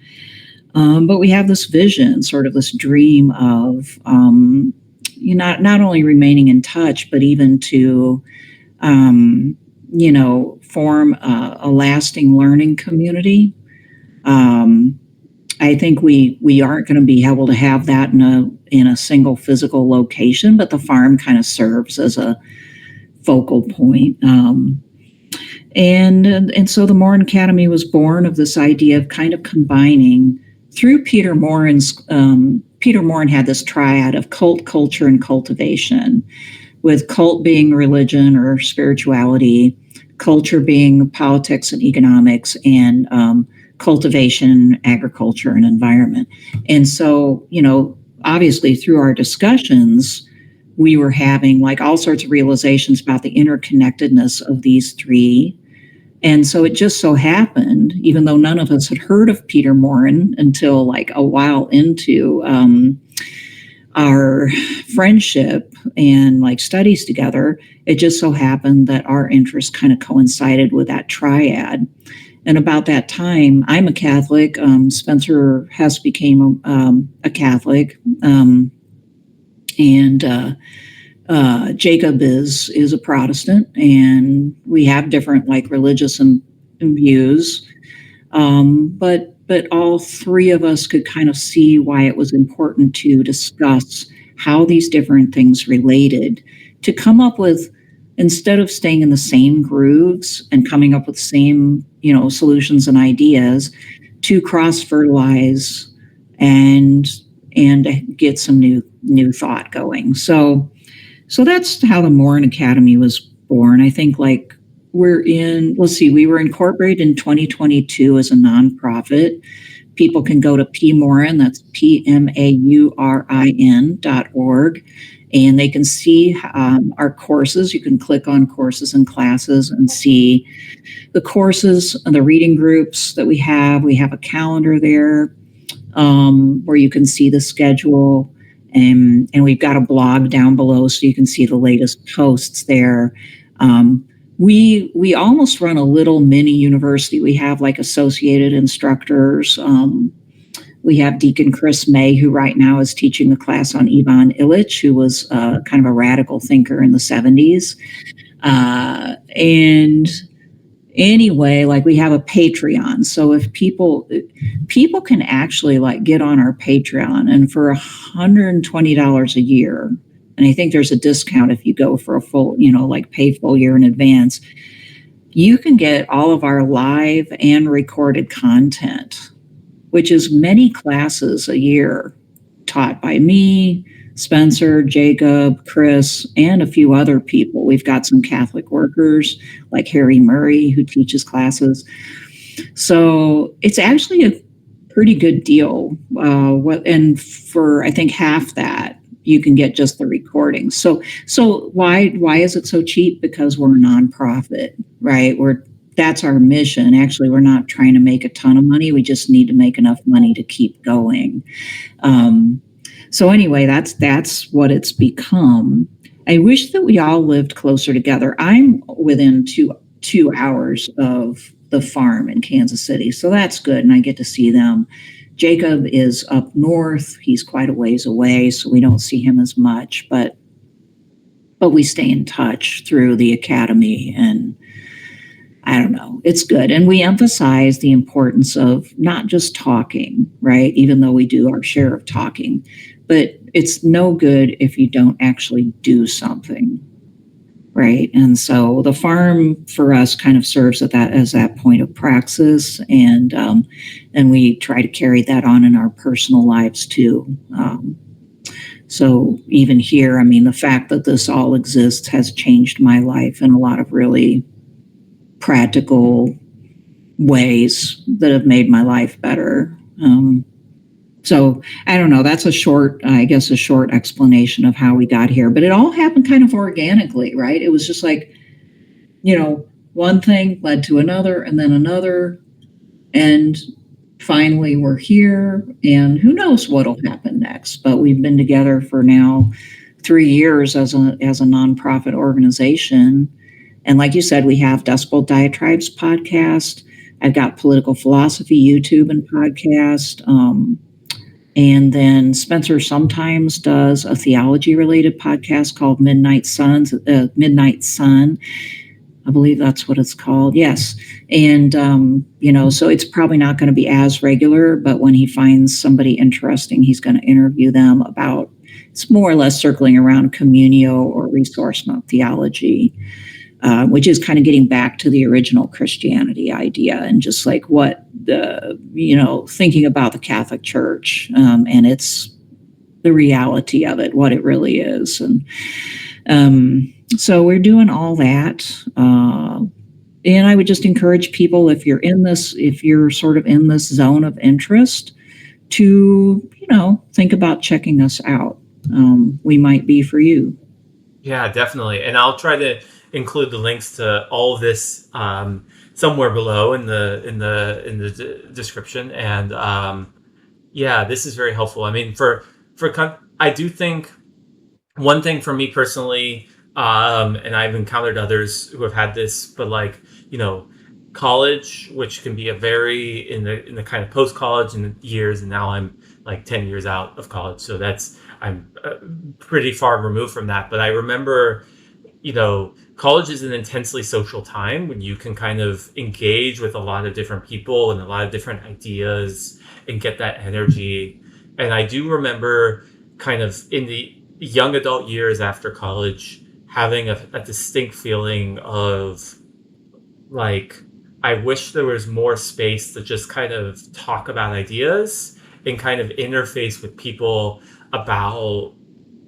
But we have this vision, sort of this dream of not only remaining in touch, but even to form a lasting learning community. I think we aren't going to be able to have that in a single physical location, but the farm kind of serves as a focal point. And so the Morin Academy was born of this idea of kind of combining through Peter Morin's. Peter Morin had this triad of cult, culture, and cultivation, with cult being religion or spirituality, culture being politics and economics, and cultivation, agriculture, and environment. And so, obviously through our discussions, we were having like all sorts of realizations about the interconnectedness of these three. And so it just so happened, even though none of us had heard of Peter Morin until like a while into our friendship and like studies together, it just so happened that our interests kind of coincided with that triad. And about that time, I'm a Catholic. Spencer Hess became a Catholic, and Jacob is a Protestant, and we have different like religious and views. But all three of us could kind of see why it was important to discuss how these different things related to come up with, instead of staying in the same grooves and coming up with the same, solutions and ideas, to cross fertilize and get some new thought going. So that's how the Morin Academy was born. I think like we were incorporated in 2022 as a nonprofit. People can go to PMaurin, that's PMAURIN.org, and they can see our courses. You can click on courses and classes and see the courses and the reading groups that we have. We have a calendar there where you can see the schedule. And we've got a blog down below so you can see the latest posts there. We almost run a little mini university. We have like associated instructors. We have Deacon Chris May, who right now is teaching a class on Ivan Illich, who was kind of a radical thinker in the 70s. And anyway, like we have a Patreon. So if people can actually like get on our Patreon, and for $120 a year, and I think there's a discount if you go for a full, like pay full year in advance, you can get all of our live and recorded content, which is many classes a year taught by me, Spencer, Jacob, Chris, and a few other people. We've got some Catholic workers like Harry Murray who teaches classes. So it's actually a pretty good deal. And for I think half that, you can get just the recording. So why is it so cheap? Because we're a nonprofit, right? That's our mission. Actually, we're not trying to make a ton of money. We just need to make enough money to keep going. So anyway, that's what it's become. I wish that we all lived closer together. I'm within two hours of the farm in Kansas City, so that's good, and I get to see them. Jacob is up north. He's quite a ways away, so we don't see him as much, but we stay in touch through the academy, and I don't know, it's good. And we emphasize the importance of not just talking, right? Even though we do our share of talking, but it's no good if you don't actually do something, right? And so the farm for us kind of serves as that point of praxis, and we try to carry that on in our personal lives too. So even here, I mean, the fact that this all exists has changed my life in a lot of really practical ways that have made my life better. So I don't know, that's a short explanation of how we got here, but it all happened kind of organically, right? It was just like, one thing led to another and then another. And finally we're here, and who knows what'll happen next, but we've been together for now 3 years as a nonprofit organization. And like you said, we have Decibel Diatribes podcast. I've got Political Philosophy YouTube and podcast. And then Spencer sometimes does a theology-related podcast called Midnight Sun. I believe that's what it's called. Yes. And, so it's probably not going to be as regular, but when he finds somebody interesting, he's going to interview them about, it's more or less circling around communio or ressourcement theology. Which is kind of getting back to the original Christianity idea and just like what thinking about the Catholic Church and it's the reality of it, what it really is. And so we're doing all that. And I would just encourage people, if you're sort of in this zone of interest, to, think about checking us out. We might be for you. Yeah, definitely. And I'll try to include the links to all of this somewhere below in the description. And this is very helpful. I mean, I do think one thing for me personally, and I've encountered others who have had this, but like, college, which can be a very in the kind of post college and years, and now I'm like 10 years out of college, so I'm pretty far removed from that. But I remember, college is an intensely social time when you can kind of engage with a lot of different people and a lot of different ideas and get that energy. And I do remember kind of in the young adult years after college, having a distinct feeling of like, I wish there was more space to just kind of talk about ideas and kind of interface with people about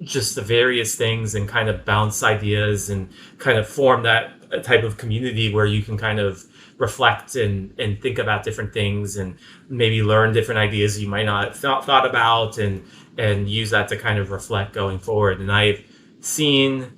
just the various things and kind of bounce ideas and kind of form that type of community where you can kind of reflect and think about different things and maybe learn different ideas you might not have thought about and use that to kind of reflect going forward. And I've seen,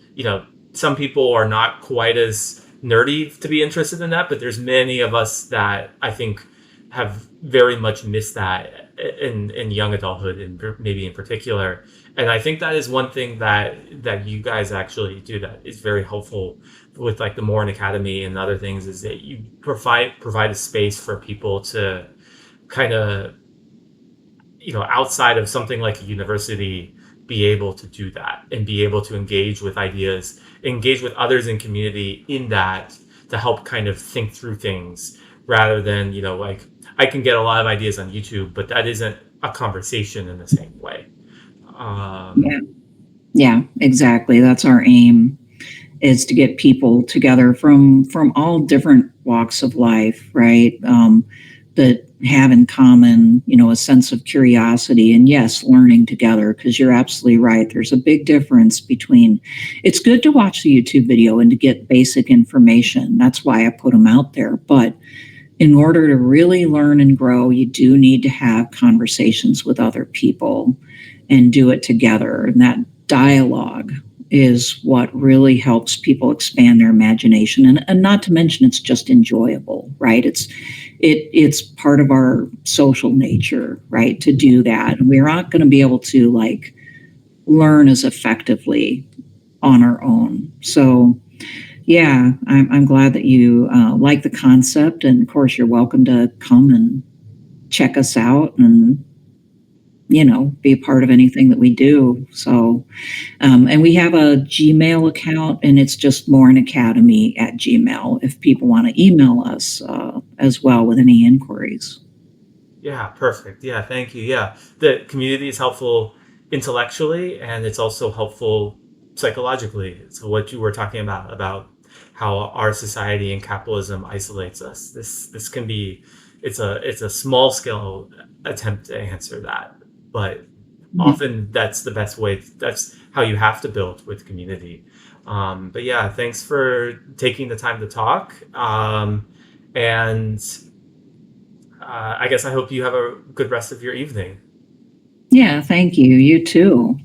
some people are not quite as nerdy to be interested in that, but there's many of us that I think have very much missed that in young adulthood, and maybe in particular. And I think that is one thing that you guys actually do that is very helpful with like the Morin Academy and other things, is that you provide a space for people to kind of, outside of something like a university, be able to do that and be able to engage with ideas, engage with others in community in that, to help kind of think through things rather than, like, I can get a lot of ideas on YouTube, but that isn't a conversation in the same way. Yeah. Yeah, exactly. That's our aim, is to get people together from all different walks of life, right? That have in common, a sense of curiosity and, yes, learning together. Because you're absolutely right. There's a big difference between. It's good to watch the YouTube video and to get basic information. That's why I put them out there. But in order to really learn and grow, you do need to have conversations with other people and do it together. And that dialogue is what really helps people expand their imagination. And not to mention, it's just enjoyable, right? It's part of our social nature, right, to do that. And we're not going to be able to like learn as effectively on our own. So yeah, I'm glad that you like the concept. And of course, you're welcome to come and check us out and, be a part of anything that we do. So, and we have a Gmail account, and it's just morinacademy@gmail if people want to email us as well with any inquiries. Yeah, perfect. Yeah, thank you. Yeah, the community is helpful intellectually, and it's also helpful psychologically. So what you were talking about how our society and capitalism isolates us. This can be, it's a small scale attempt to answer that, but Mhm. often that's the best way. That's how you have to build with community. But yeah, thanks for taking the time to talk. And I guess I hope you have a good rest of your evening. Yeah, thank you. You too.